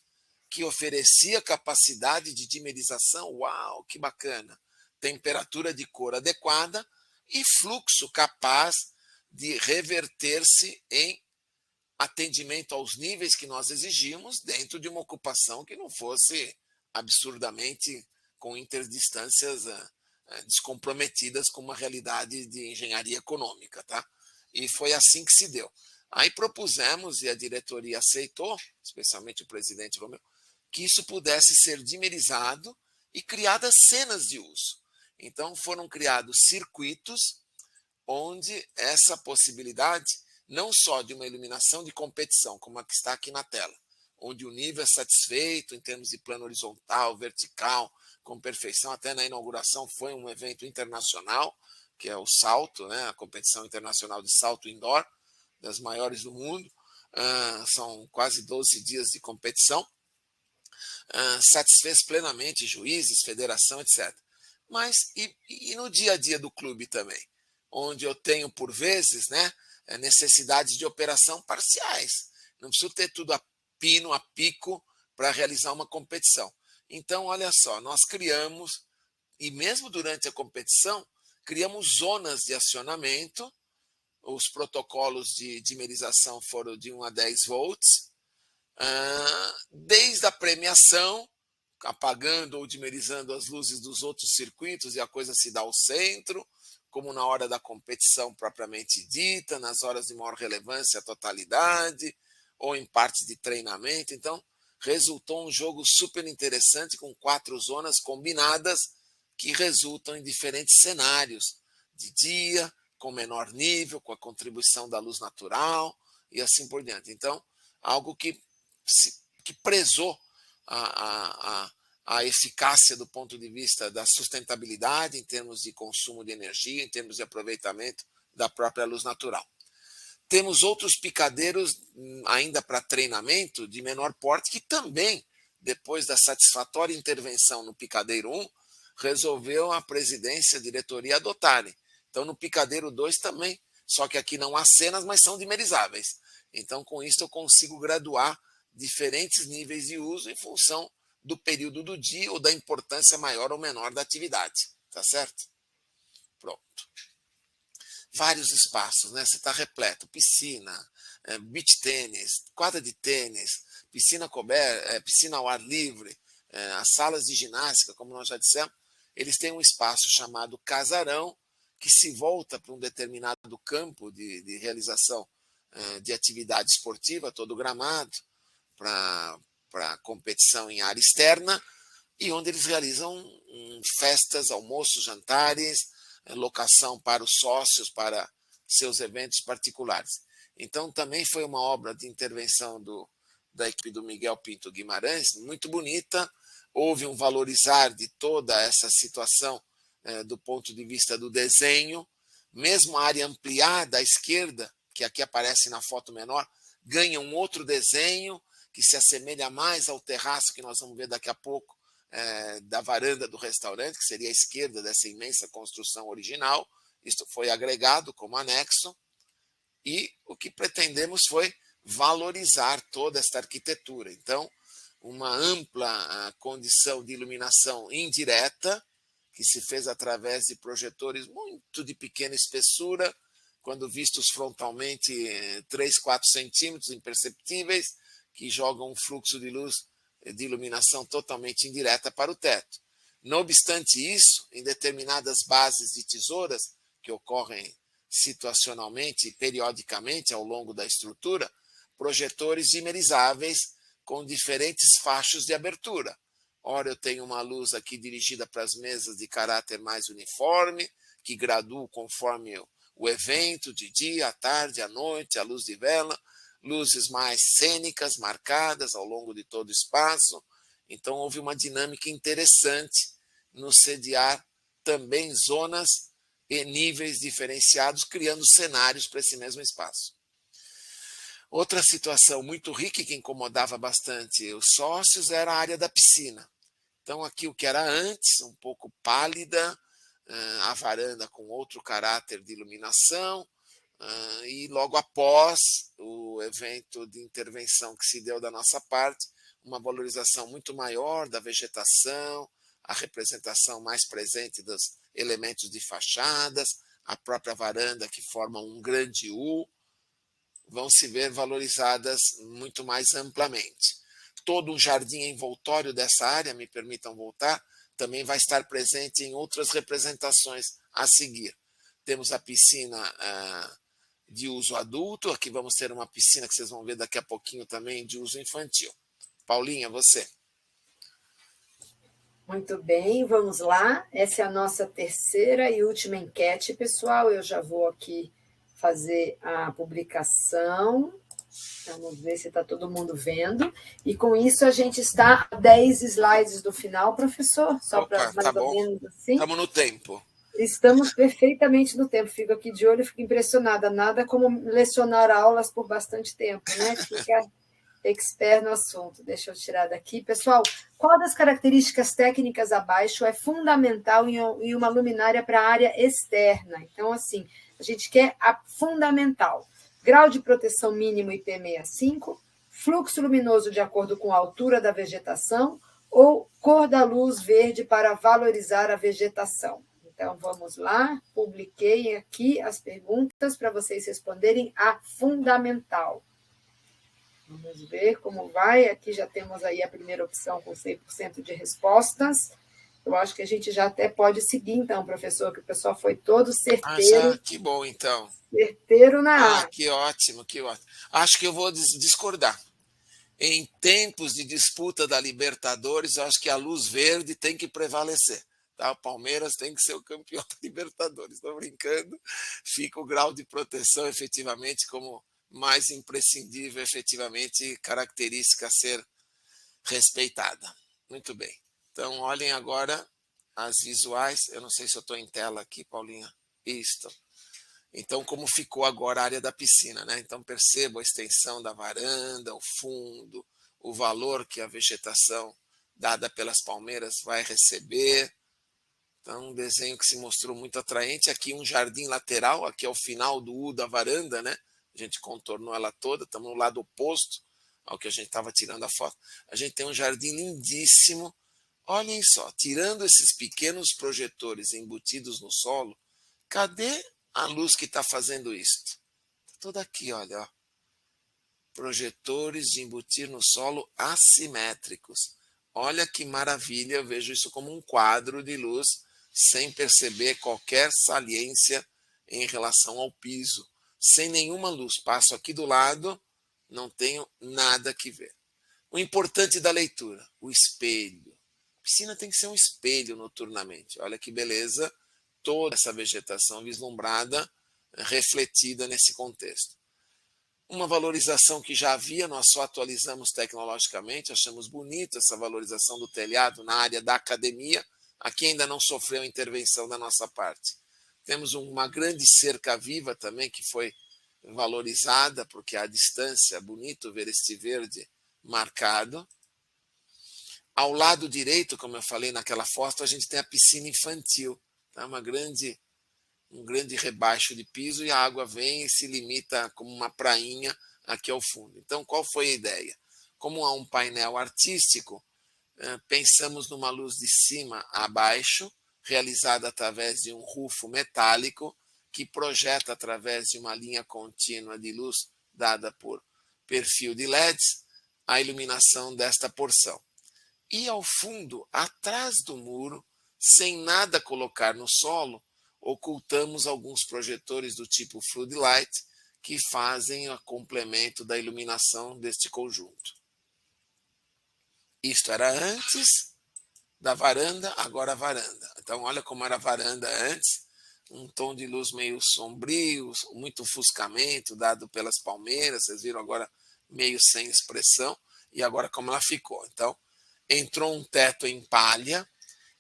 que oferecia capacidade de dimerização, uau, que bacana, temperatura de cor adequada e fluxo capaz de reverter-se em atendimento aos níveis que nós exigimos dentro de uma ocupação que não fosse absurdamente com interdistâncias descomprometidas com uma realidade de engenharia econômica, tá? E foi assim que se deu. Aí propusemos, e a diretoria aceitou, especialmente o presidente Romeu, que isso pudesse ser dimerizado e criadas cenas de uso. Então foram criados circuitos onde essa possibilidade, não só de uma iluminação de competição, como a que está aqui na tela, onde o nível é satisfeito em termos de plano horizontal, vertical, com perfeição. Até na inauguração foi um evento internacional, que é o salto, né, a competição internacional de salto indoor, das maiores do mundo. São quase 12 dias de competição. Satisfez plenamente juízes, federação, etc. Mas e no dia a dia do clube também, onde eu tenho, por vezes, né, necessidades de operação parciais. Não preciso ter tudo a pino, a pico, para realizar uma competição. Então, olha só, nós criamos, e mesmo durante a competição, criamos zonas de acionamento. Os protocolos de dimerização foram de 1 a 10 volts, desde a premiação, apagando ou dimerizando as luzes dos outros circuitos e a coisa se dá ao centro, como na hora da competição propriamente dita, nas horas de maior relevância, a totalidade, ou em parte de treinamento. Então, resultou um jogo super interessante com 4 zonas combinadas que resultam em diferentes cenários de dia, com menor nível, com a contribuição da luz natural e assim por diante. Então, algo que prezou a eficácia do ponto de vista da sustentabilidade em termos de consumo de energia, em termos de aproveitamento da própria luz natural. Temos outros picadeiros ainda para treinamento de menor porte que também, depois da satisfatória intervenção no picadeiro 1, resolveu a presidência, a diretoria adotarem. Então, no picadeiro 2 também, só que aqui não há cenas, mas são dimerizáveis. Então, com isso, eu consigo graduar diferentes níveis de uso em função do período do dia ou da importância maior ou menor da atividade. Tá certo? Pronto. Vários espaços, né? Você está repleto. Piscina, beach tênis, quadra de tênis, piscina coberta, piscina ao ar livre, as salas de ginástica, como nós já dissemos, eles têm um espaço chamado casarão, que se volta para um determinado campo de realização de atividade esportiva, todo gramado, para competição em área externa, e onde eles realizam festas, almoços, jantares, locação para os sócios, para seus eventos particulares. Então, também foi uma obra de intervenção da equipe do Miguel Pinto Guimarães, muito bonita. Houve um valorizar de toda essa situação do ponto de vista do desenho. Mesmo a área ampliada à esquerda, que aqui aparece na foto menor, ganha um outro desenho que se assemelha mais ao terraço que nós vamos ver daqui a pouco, da varanda do restaurante, que seria a esquerda dessa imensa construção original. Isto foi agregado como anexo, e o que pretendemos foi valorizar toda esta arquitetura. Então, uma ampla condição de iluminação indireta, que se fez através de projetores muito de pequena espessura, quando vistos frontalmente 3, 4 centímetros, imperceptíveis, que jogam um fluxo de luz de iluminação totalmente indireta para o teto. Não obstante isso, em determinadas bases de tesouras, que ocorrem situacionalmente e periodicamente ao longo da estrutura, projetores dimerizáveis com diferentes fachos de abertura. ora eu tenho uma luz aqui dirigida para as mesas de caráter mais uniforme, que graduo conforme o evento, de dia, à tarde, à noite, à luz de vela, luzes mais cênicas, marcadas ao longo de todo o espaço. Então, houve uma dinâmica interessante no sediar também zonas e níveis diferenciados, criando cenários para esse mesmo espaço. Outra situação muito rica e que incomodava bastante os sócios era a área da piscina. Então, aqui o que era antes, um pouco pálida, a varanda com outro caráter de iluminação, e logo após o evento de intervenção que se deu da nossa parte, uma valorização muito maior da vegetação, a representação mais presente dos elementos de fachadas, a própria varanda que forma um grande U, vão se ver valorizadas muito mais amplamente. Todo o jardim envoltório dessa área, me permitam voltar, também vai estar presente em outras representações a seguir. Temos a piscina de uso adulto, aqui vamos ter uma piscina que vocês vão ver daqui a pouquinho também de uso infantil. Paulinha, você. Muito bem, vamos lá. Essa é a nossa terceira e última enquete, pessoal. Eu já vou aqui fazer a publicação. Vamos ver se está todo mundo vendo. E com isso a gente está a 10 slides do final, professor. Só para mais ou menos assim. Estamos no tempo. Estamos perfeitamente no tempo. Fico aqui de olho e fico impressionada. Nada como lecionar aulas por bastante tempo, né? Fica expert no assunto. Deixa eu tirar daqui. Pessoal, qual das características técnicas abaixo é fundamental em uma luminária para a área externa? Então, assim, a gente quer a fundamental. Grau de proteção mínimo IP65, fluxo luminoso de acordo com a altura da vegetação ou cor da luz verde para valorizar a vegetação. Então, vamos lá. Publiquei aqui as perguntas para vocês responderem a fundamental. Vamos ver como vai. Aqui já temos aí a primeira opção com 100% de respostas. Eu acho que a gente já até pode seguir, então, professor, que o pessoal foi todo certeiro. Que bom, então. Certeiro na área. Que ótimo, que ótimo. Acho que eu vou discordar. Em tempos de disputa da Libertadores, eu acho que a luz verde tem que prevalecer. Tá? O Palmeiras tem que ser o campeão da Libertadores. Estou brincando. Fica o grau de proteção, efetivamente, como mais imprescindível, efetivamente, característica a ser respeitada. Muito bem. Então, olhem agora as visuais. Eu não sei se eu estou em tela aqui, Paulinha. Isto. Então, como ficou agora a área da piscina, né? Então, perceba a extensão da varanda, o fundo, o valor que a vegetação dada pelas palmeiras vai receber. Então, um desenho que se mostrou muito atraente. Aqui um jardim lateral, aqui é o final do U da varanda, né? A gente contornou ela toda, estamos no lado oposto ao que a gente estava tirando a foto. A gente tem um jardim lindíssimo. Olhem só, tirando esses pequenos projetores embutidos no solo, cadê a luz que está fazendo isso? Está toda aqui, olha. Ó. Projetores de embutir no solo assimétricos. Olha que maravilha, eu vejo isso como um quadro de luz, sem perceber qualquer saliência em relação ao piso. Sem nenhuma luz. Passo aqui do lado, não tenho nada que ver. O importante da leitura, o espelho. A piscina tem que ser um espelho noturnamente. Olha que beleza, toda essa vegetação vislumbrada, refletida nesse contexto. Uma valorização que já havia, nós só atualizamos tecnologicamente, achamos bonita essa valorização do telhado na área da academia, aqui ainda não sofreu intervenção da nossa parte. Temos uma grande cerca viva também que foi valorizada, porque à distância é bonito ver este verde marcado. Ao lado direito, como eu falei naquela foto, a gente tem a piscina infantil, tá? Um grande rebaixo de piso e a água vem e se limita como uma prainha aqui ao fundo. Então, qual foi a ideia? Como há um painel artístico, pensamos numa luz de cima a baixo, realizada através de um rufo metálico, que projeta através de uma linha contínua de luz dada por perfil de LEDs, a iluminação desta porção. E ao fundo, atrás do muro, sem nada colocar no solo, ocultamos alguns projetores do tipo floodlight que fazem o complemento da iluminação deste conjunto. Isto era antes da varanda, agora a varanda. Então, olha como era a varanda antes, um tom de luz meio sombrio, muito ofuscamento dado pelas palmeiras, vocês viram agora meio sem expressão, e agora como ela ficou. Então, entrou um teto em palha,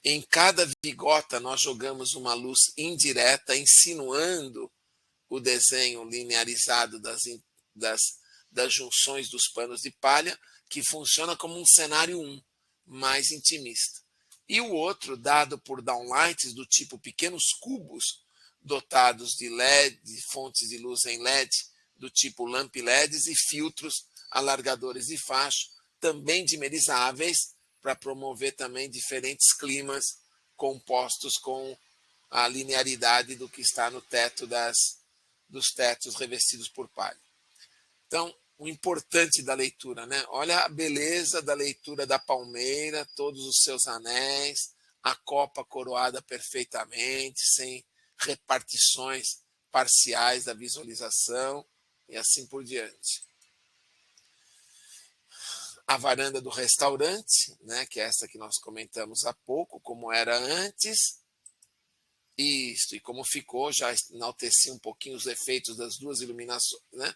em cada vigota nós jogamos uma luz indireta, insinuando o desenho linearizado das junções dos panos de palha, que funciona como um cenário 1, mais intimista. E o outro, dado por downlights do tipo pequenos cubos, dotados de LED, fontes de luz em LED, do tipo lamp LEDs e filtros alargadores de faixa, também dimerizáveis, para promover também diferentes climas compostos com a linearidade do que está no teto dos tetos revestidos por palha. Então, o importante da leitura, né? Olha a beleza da leitura da palmeira, todos os seus anéis, a copa coroada perfeitamente, sem repartições parciais da visualização e assim por diante. A varanda do restaurante, né, que é essa que nós comentamos há pouco, como era antes. Isso, e como ficou, já enalteci um pouquinho os efeitos das duas iluminações, né?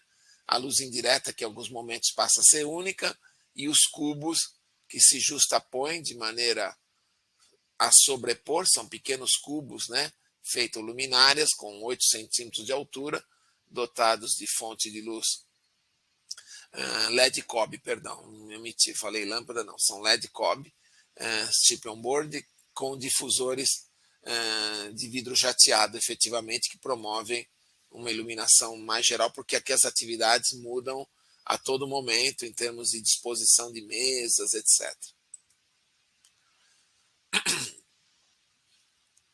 A luz indireta, que em alguns momentos passa a ser única, e os cubos que se justapõem de maneira a sobrepor, são pequenos cubos, né, feitos luminárias com 8 centímetros de altura, dotados de fonte de luz LED Cobb, perdão, me omiti, falei lâmpada, não, são LED Cobb, chip on board, com difusores de vidro jateado, efetivamente, que promovem uma iluminação mais geral, porque aqui as atividades mudam a todo momento, em termos de disposição de mesas, etc.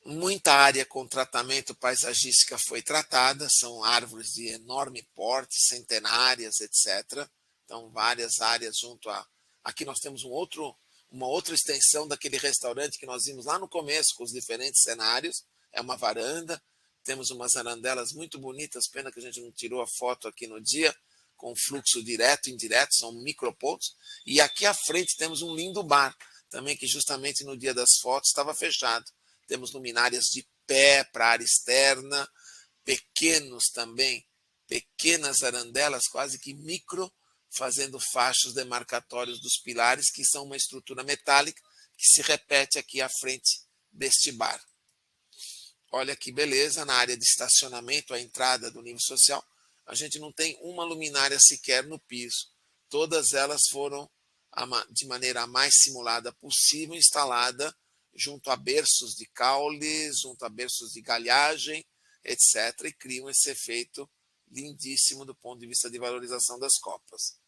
Muita área com tratamento paisagística foi tratada, são árvores de enorme porte, centenárias, etc. Então, várias áreas junto a... Aqui nós temos uma outra extensão daquele restaurante que nós vimos lá no começo, com os diferentes cenários. É uma varanda, temos umas arandelas muito bonitas, pena que a gente não tirou a foto aqui no dia, com fluxo direto e indireto, são micropontos. E aqui à frente temos um lindo bar, também que justamente no dia das fotos estava fechado. Temos luminárias de pé para área externa, pequenos também, pequenas arandelas, quase que micro, fazendo fachos demarcatórios dos pilares, que são uma estrutura metálica que se repete aqui à frente deste bar. Olha que beleza, na área de estacionamento, a entrada do nível social, a gente não tem uma luminária sequer no piso. Todas elas foram, de maneira mais simulada possível, instalada junto a berços de caule, junto a berços de galhagem, etc., e criam esse efeito lindíssimo do ponto de vista de valorização das copas.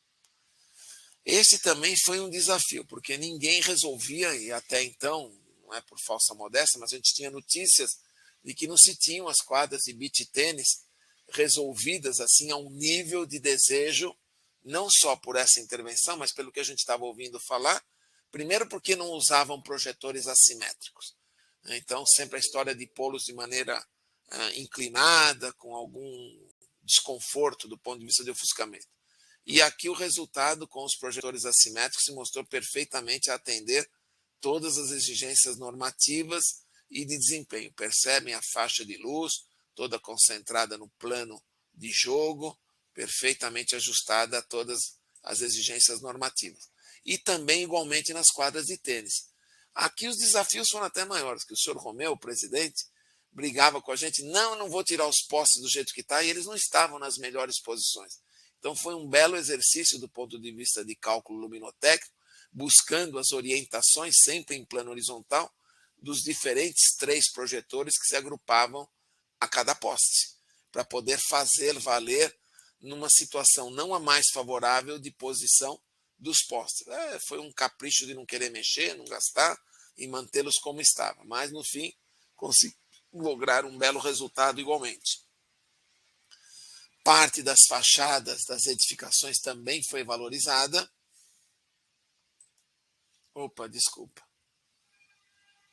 Esse também foi um desafio, porque ninguém resolvia, e até então, não é por falsa modéstia, mas a gente tinha notícias de que não se tinham as quadras de beach tênis resolvidas assim a um nível de desejo, não só por essa intervenção, mas pelo que a gente estava ouvindo falar. Primeiro porque não usavam projetores assimétricos. Então, sempre a história de pô-los de maneira inclinada, com algum desconforto do ponto de vista de ofuscamento. E aqui o resultado com os projetores assimétricos se mostrou perfeitamente a atender todas as exigências normativas e de desempenho. Percebem a faixa de luz, toda concentrada no plano de jogo, perfeitamente ajustada a todas as exigências normativas. E também igualmente nas quadras de tênis. Aqui os desafios foram até maiores, que o senhor Romeu, o presidente, brigava com a gente, não vou tirar os postes do jeito que está, e eles não estavam nas melhores posições. Então foi um belo exercício do ponto de vista de cálculo luminotécnico, buscando as orientações, sempre em plano horizontal, dos diferentes 3 projetores que se agrupavam a cada poste, para poder fazer valer numa situação não a mais favorável de posição dos postes. Foi um capricho de não querer mexer, não gastar e mantê-los como estava. Mas, no fim, consegui lograr um belo resultado igualmente. Parte das fachadas das edificações também foi valorizada.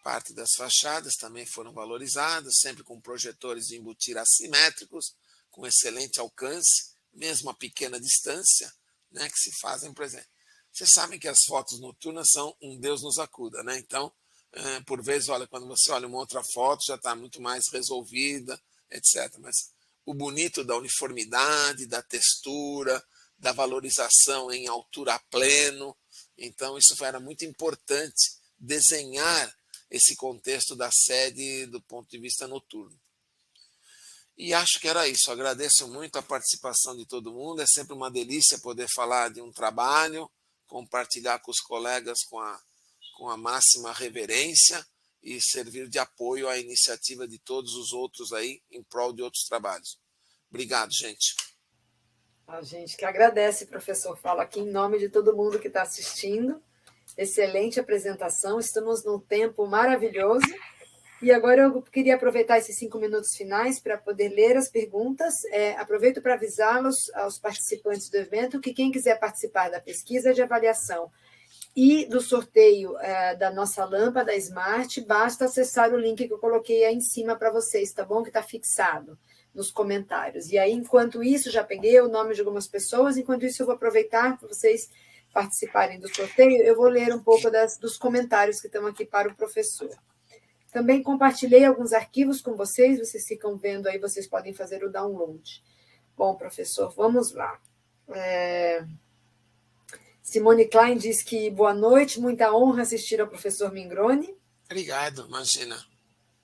Parte das fachadas também foram valorizadas, sempre com projetores de embutir assimétricos, com excelente alcance, mesmo a pequena distância, né, que se fazem presente. Vocês sabem que as fotos noturnas são um Deus nos acuda, né? Então, Por vezes, olha, quando você olha uma outra foto, já está muito mais resolvida, etc. Mas o bonito da uniformidade, da textura, da valorização em altura a pleno. Então, isso era muito importante, desenhar esse contexto da sede do ponto de vista noturno. E acho que era isso. Agradeço muito a participação de todo mundo. É sempre uma delícia poder falar de um trabalho, compartilhar com os colegas com a máxima reverência e servir de apoio à iniciativa de todos os outros aí em prol de outros trabalhos. Obrigado, gente. A gente que agradece, professor. Falo aqui em nome de todo mundo que está assistindo. Excelente apresentação. Estamos num tempo maravilhoso. E agora eu queria aproveitar esses 5 minutos finais para poder ler as perguntas. Aproveito para avisá-los, aos participantes do evento, que quem quiser participar da pesquisa de avaliação e do sorteio da nossa lâmpada Smart, basta acessar o link que eu coloquei aí em cima para vocês, tá bom? Que está fixado nos comentários. E aí, enquanto isso, já peguei o nome de algumas pessoas, enquanto isso eu vou aproveitar para vocês participarem do sorteio, eu vou ler um pouco dos comentários que estão aqui para o professor. Também compartilhei alguns arquivos com vocês ficam vendo aí, vocês podem fazer o download. Bom, professor, vamos lá. Simone Klein diz que boa noite, muita honra assistir ao professor Mingroni. Obrigado, imagina.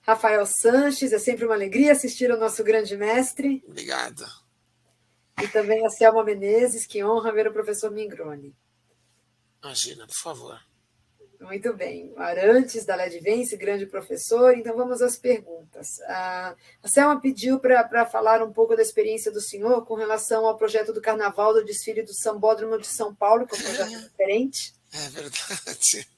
Rafael Sanches, é sempre uma alegria assistir ao nosso grande mestre. Obrigado. E também a Selma Menezes, que honra ver o professor Mingroni. Imagina, por favor. Muito bem. Arantes, da Ledvence, grande professor. Então, vamos às perguntas. A Selma pediu para falar um pouco da experiência do senhor com relação ao projeto do Carnaval do Desfile do Sambódromo de São Paulo, que é um projeto diferente. É verdade.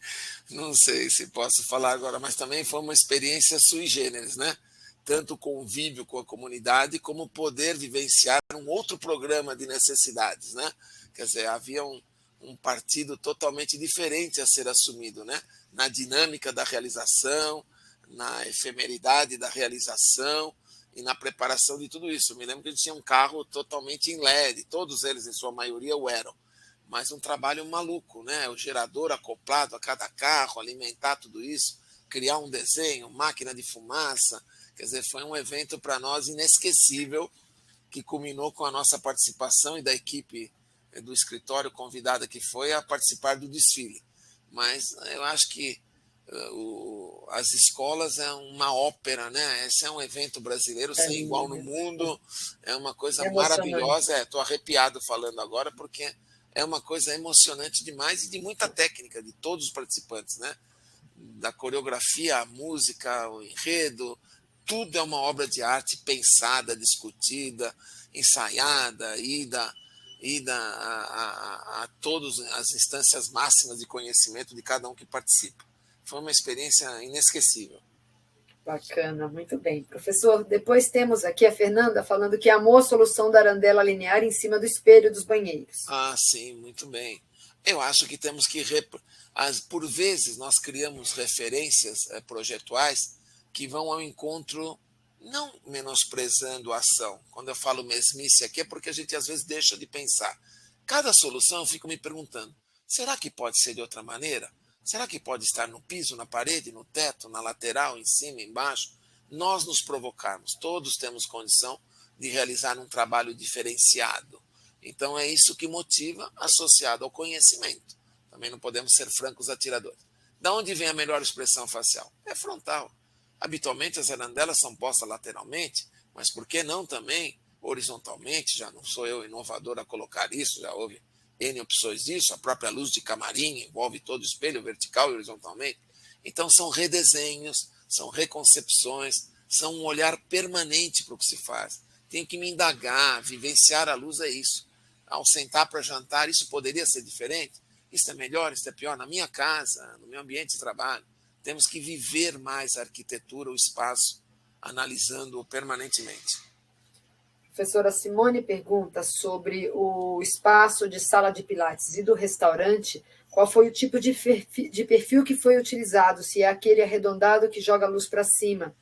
Não sei se posso falar agora, mas também foi uma experiência sui generis, né? Tanto o convívio com a comunidade, como poder vivenciar um outro programa de necessidades, né? Quer dizer, havia um partido totalmente diferente a ser assumido, né? Na dinâmica da realização, na efemeridade da realização e na preparação de tudo isso. Eu me lembro que eles tinham um carro totalmente em LED, todos eles, em sua maioria, o eram. Mas um trabalho maluco, né? O gerador acoplado a cada carro, alimentar tudo isso, criar um desenho, máquina de fumaça. Quer dizer, foi um evento para nós inesquecível, que culminou com a nossa participação e da equipe do escritório convidada que foi a participar do desfile. Mas eu acho que as escolas é uma ópera, né? Esse é um evento brasileiro sem igual no mundo, é uma coisa maravilhosa. Estou arrepiado falando agora, porque é uma coisa emocionante demais e de muita técnica de todos os participantes, né? Da coreografia, a música, o enredo, tudo é uma obra de arte pensada, discutida, ensaiada, ida a todas as instâncias máximas de conhecimento de cada um que participa. Foi uma experiência inesquecível. Bacana, muito bem. Professor, depois temos aqui a Fernanda falando que amou a solução da arandela linear em cima do espelho dos banheiros. Ah, sim, muito bem. Eu acho que temos que... Por vezes, nós criamos referências projetuais que vão ao encontro, não menosprezando a ação. Quando eu falo mesmice aqui, é porque a gente às vezes deixa de pensar. Cada solução eu fico me perguntando, será que pode ser de outra maneira? Será que pode estar no piso, na parede, no teto, na lateral, em cima, embaixo? Nós nos provocarmos. Todos temos condição de realizar um trabalho diferenciado. Então é isso que motiva, associado ao conhecimento. Também não podemos ser francos atiradores. Da onde vem a melhor expressão facial? É frontal. Habitualmente as arandelas são postas lateralmente, mas por que não também horizontalmente? Já não sou eu inovador a colocar isso, já houve N opções disso, a própria luz de camarim envolve todo o espelho, vertical e horizontalmente. Então são redesenhos, são reconcepções, são um olhar permanente para o que se faz. Tenho que me indagar, vivenciar a luz é isso. Ao sentar para jantar, isso poderia ser diferente? Isso é melhor, isso é pior? Na minha casa, no meu ambiente de trabalho, temos que viver mais a arquitetura, o espaço, analisando-o permanentemente. Professora Simone pergunta sobre o espaço de sala de pilates e do restaurante, qual foi o tipo de perfil que foi utilizado, se é aquele arredondado que joga a luz para cima?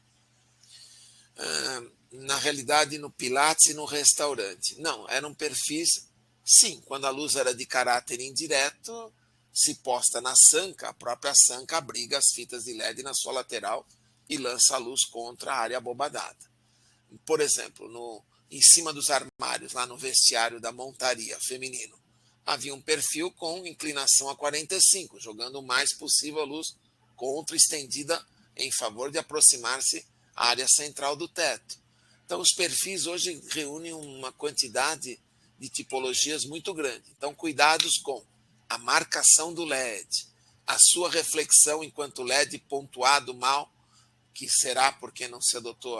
Na realidade, no pilates e no restaurante. Não, eram perfis, sim, quando a luz era de caráter indireto, se posta na sanca, a própria sanca abriga as fitas de LED na sua lateral e lança a luz contra a área abobadada. Por exemplo, em cima dos armários, lá no vestiário da montaria feminino, havia um perfil com inclinação a 45, jogando o mais possível a luz contra estendida em favor de aproximar-se à área central do teto. Então, os perfis hoje reúnem uma quantidade de tipologias muito grande. Então, cuidados com a marcação do LED, a sua reflexão enquanto LED pontuado mal, que será porque não se adotou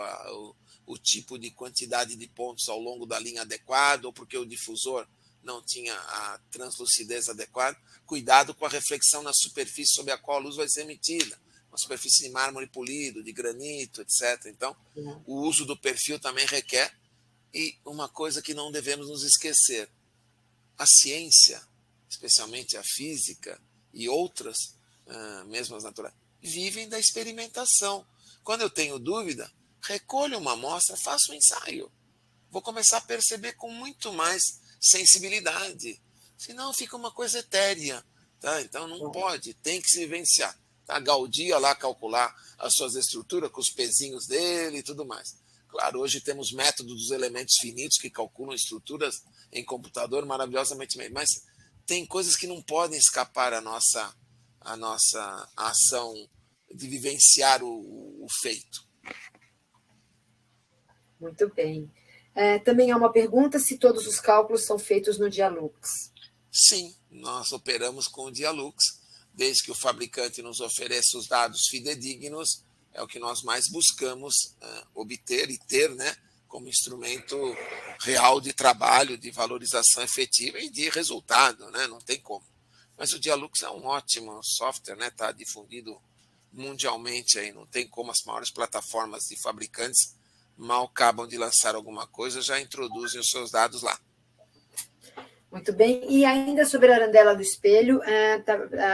o tipo de quantidade de pontos ao longo da linha adequado, ou porque o difusor não tinha a translucidez adequada. Cuidado com a reflexão na superfície sobre a qual a luz vai ser emitida, uma superfície de mármore polido, de granito, etc. Então, o uso do perfil também requer. E uma coisa que não devemos nos esquecer, a ciência, especialmente a física e outras, mesmo as naturais, vivem da experimentação. Quando eu tenho dúvida, recolho uma amostra, faço um ensaio. Vou começar a perceber com muito mais sensibilidade. Senão fica uma coisa etérea. Tá? Então não pode, tem que se vivenciar. Tá? Gaudí ia lá calcular as suas estruturas com os pezinhos dele e tudo mais. Claro, hoje temos métodos dos elementos finitos que calculam estruturas em computador maravilhosamente bem, mas tem coisas que não podem escapar à nossa ação de vivenciar o feito. Muito bem. Também há uma pergunta se todos os cálculos são feitos no Dialux. Sim, nós operamos com o Dialux, desde que o fabricante nos ofereça os dados fidedignos, é o que nós mais buscamos obter e ter, né, como instrumento real de trabalho, de valorização efetiva e de resultado, né, não tem como. Mas o Dialux é um ótimo software, né, está difundido mundialmente, aí, não tem como as maiores plataformas de fabricantes mal acabam de lançar alguma coisa, já introduzem os seus dados lá. Muito bem. E ainda sobre a arandela do espelho,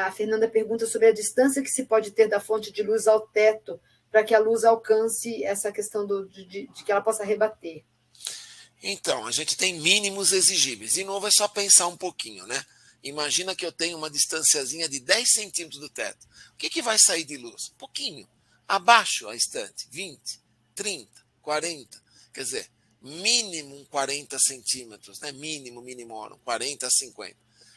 a Fernanda pergunta sobre a distância que se pode ter da fonte de luz ao teto para que a luz alcance essa questão de que ela possa rebater. Então, a gente tem mínimos exigíveis. De novo, é só pensar um pouquinho, né? Imagina que eu tenho uma distanciazinha de 10 centímetros do teto. O que vai sair de luz? Pouquinho. Abaixo a estante, 20, 30, 40. Quer dizer, mínimo 40 centímetros, né? Mínimo, 40 a 50.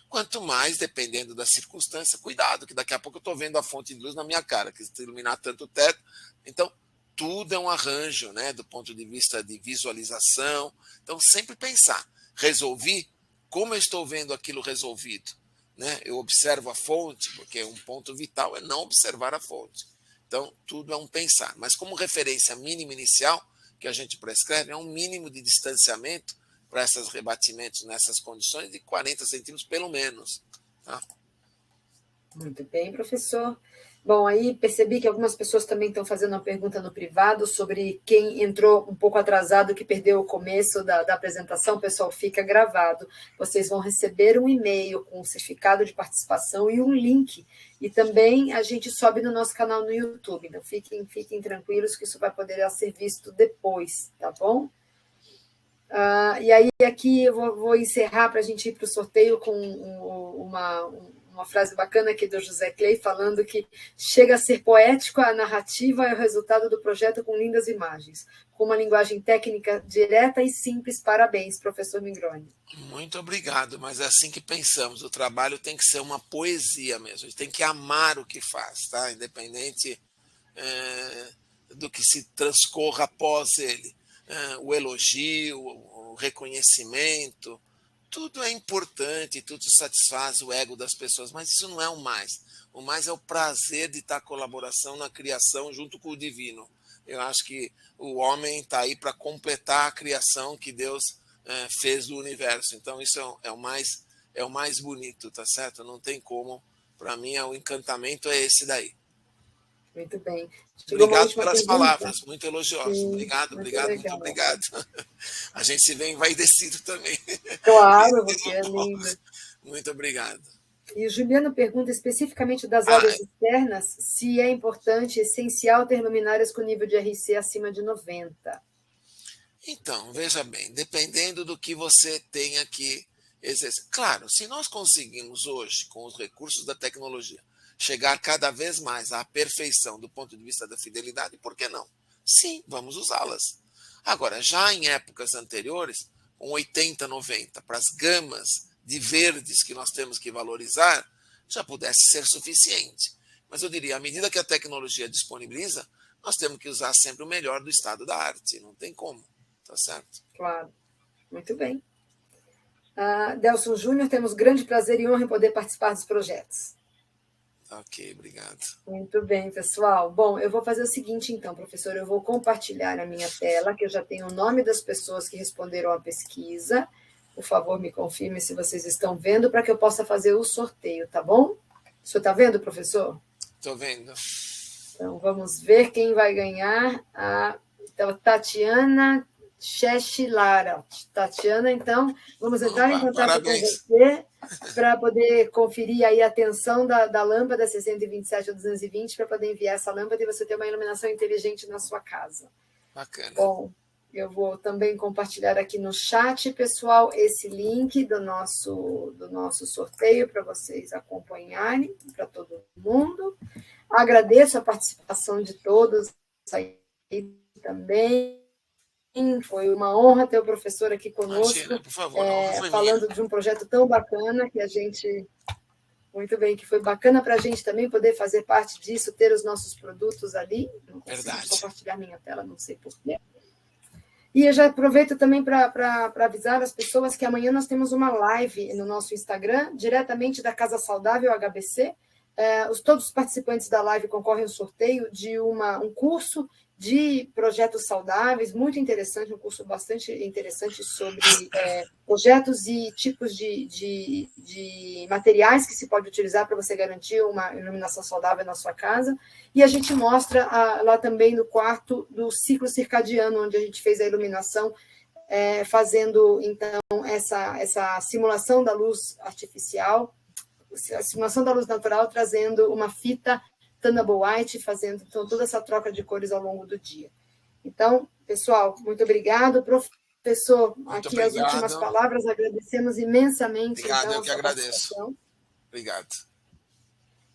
Quanto mais, dependendo da circunstância, cuidado, que daqui a pouco eu estou vendo a fonte de luz na minha cara, que se iluminar tanto o teto. Então, tudo é um arranjo, né? Do ponto de vista de visualização. Então, sempre pensar, resolvi, como eu estou vendo aquilo resolvido? Né? Eu observo a fonte, porque um ponto vital é não observar a fonte. Então, tudo é um pensar. Mas como referência mínima inicial, que a gente prescreve, é um mínimo de distanciamento para esses rebatimentos nessas condições de 40 centímetros, pelo menos. Tá? Muito bem, professor. Bom, aí percebi que algumas pessoas também estão fazendo uma pergunta no privado sobre quem entrou um pouco atrasado, que perdeu o começo da apresentação, pessoal, fica gravado. Vocês vão receber um e-mail com um certificado de participação e um link. E também a gente sobe no nosso canal no YouTube. Então, fiquem tranquilos que isso vai poder ser visto depois, tá bom? E aí, aqui eu vou encerrar para a gente ir para o sorteio com uma frase bacana aqui do José Clay, falando que chega a ser poético a narrativa é o resultado do projeto com lindas imagens, com uma linguagem técnica direta e simples. Parabéns, professor Mingroni. Muito obrigado, mas é assim que pensamos. O trabalho tem que ser uma poesia mesmo, a gente tem que amar o que faz, tá? Independente do que se transcorra após ele. O elogio, o reconhecimento, tudo é importante, tudo satisfaz o ego das pessoas, mas isso não é o mais. O mais é o prazer de estar em colaboração na criação junto com o divino. Eu acho que o homem está aí para completar a criação que Deus fez do universo. Então, isso é o mais bonito, tá certo? Não tem como. Para mim, o encantamento é esse daí. Muito bem. Obrigado pelas palavras, muito elogiosas. Sim, obrigado. Muito obrigado. A gente se vê envaidecido também. Claro, você é lindo. Muito obrigado. E o Juliano pergunta especificamente das áreas externas, se é importante, essencial ter luminárias com nível de RC acima de 90. Então, veja bem, dependendo do que você tenha que Claro, se nós conseguimos hoje, com os recursos da tecnologia, chegar cada vez mais à perfeição do ponto de vista da fidelidade, por que não? Sim, vamos usá-las. Agora, já em épocas anteriores, com 80, 90, para as gamas de verdes que nós temos que valorizar, já pudesse ser suficiente. Mas eu diria, à medida que a tecnologia disponibiliza, nós temos que usar sempre o melhor do estado da arte, não tem como, tá certo? Claro, muito bem. Delson Júnior, temos grande prazer e honra em poder participar dos projetos. Ok, obrigado. Muito bem, pessoal. Bom, eu vou fazer o seguinte, então, professor, eu vou compartilhar a minha tela, que eu já tenho o nome das pessoas que responderam à pesquisa. Por favor, me confirme se vocês estão vendo, para que eu possa fazer o sorteio, tá bom? O senhor está vendo, professor? Estou vendo. Então, vamos ver quem vai ganhar. Então, Tatiana Chechilara. Tatiana, então, vamos entrar em contato com você para poder conferir aí a tensão da lâmpada 627 ou 220 para poder enviar essa lâmpada e você ter uma iluminação inteligente na sua casa. Bacana. Bom, eu vou também compartilhar aqui no chat, pessoal, esse link do nosso sorteio para vocês acompanharem, para todo mundo. Agradeço a participação de todos aí também. Foi uma honra ter o professor aqui conosco. Imagina, por favor, falando minha. De um projeto tão bacana que a gente... Muito bem, que foi bacana para a gente também poder fazer parte disso, ter os nossos produtos ali. Não consigo compartilhar minha tela, não sei porquê. E eu já aproveito também para avisar as pessoas que amanhã nós temos uma live no nosso Instagram, diretamente da Casa Saudável HBC. Todos os participantes da live concorrem ao sorteio de um curso de projetos saudáveis, muito interessante, um curso bastante interessante sobre projetos e tipos de materiais que se pode utilizar para você garantir uma iluminação saudável na sua casa. E a gente mostra lá também no quarto do ciclo circadiano, onde a gente fez a iluminação, fazendo, então, essa simulação da luz artificial, a simulação da luz natural, trazendo uma fita Tannable White, fazendo então, toda essa troca de cores ao longo do dia. Então, pessoal, muito obrigado. Professor, muito aqui obrigado. As últimas palavras, agradecemos imensamente. Obrigado, então, eu que agradeço. Obrigado.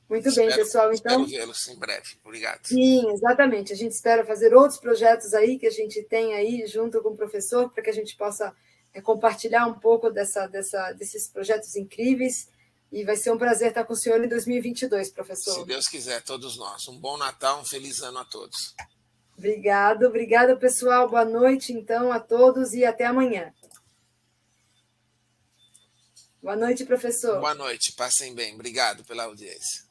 Muito bem, pessoal. Então, espero vê-los em breve. Obrigado. Sim, exatamente. A gente espera fazer outros projetos aí que a gente tem aí junto com o professor, para que a gente possa compartilhar um pouco desses projetos incríveis. E vai ser um prazer estar com o senhor em 2022, professor. Se Deus quiser, todos nós. Um bom Natal, um feliz ano a todos. Obrigada, pessoal. Boa noite, então, a todos e até amanhã. Boa noite, professor. Boa noite, passem bem. Obrigado pela audiência.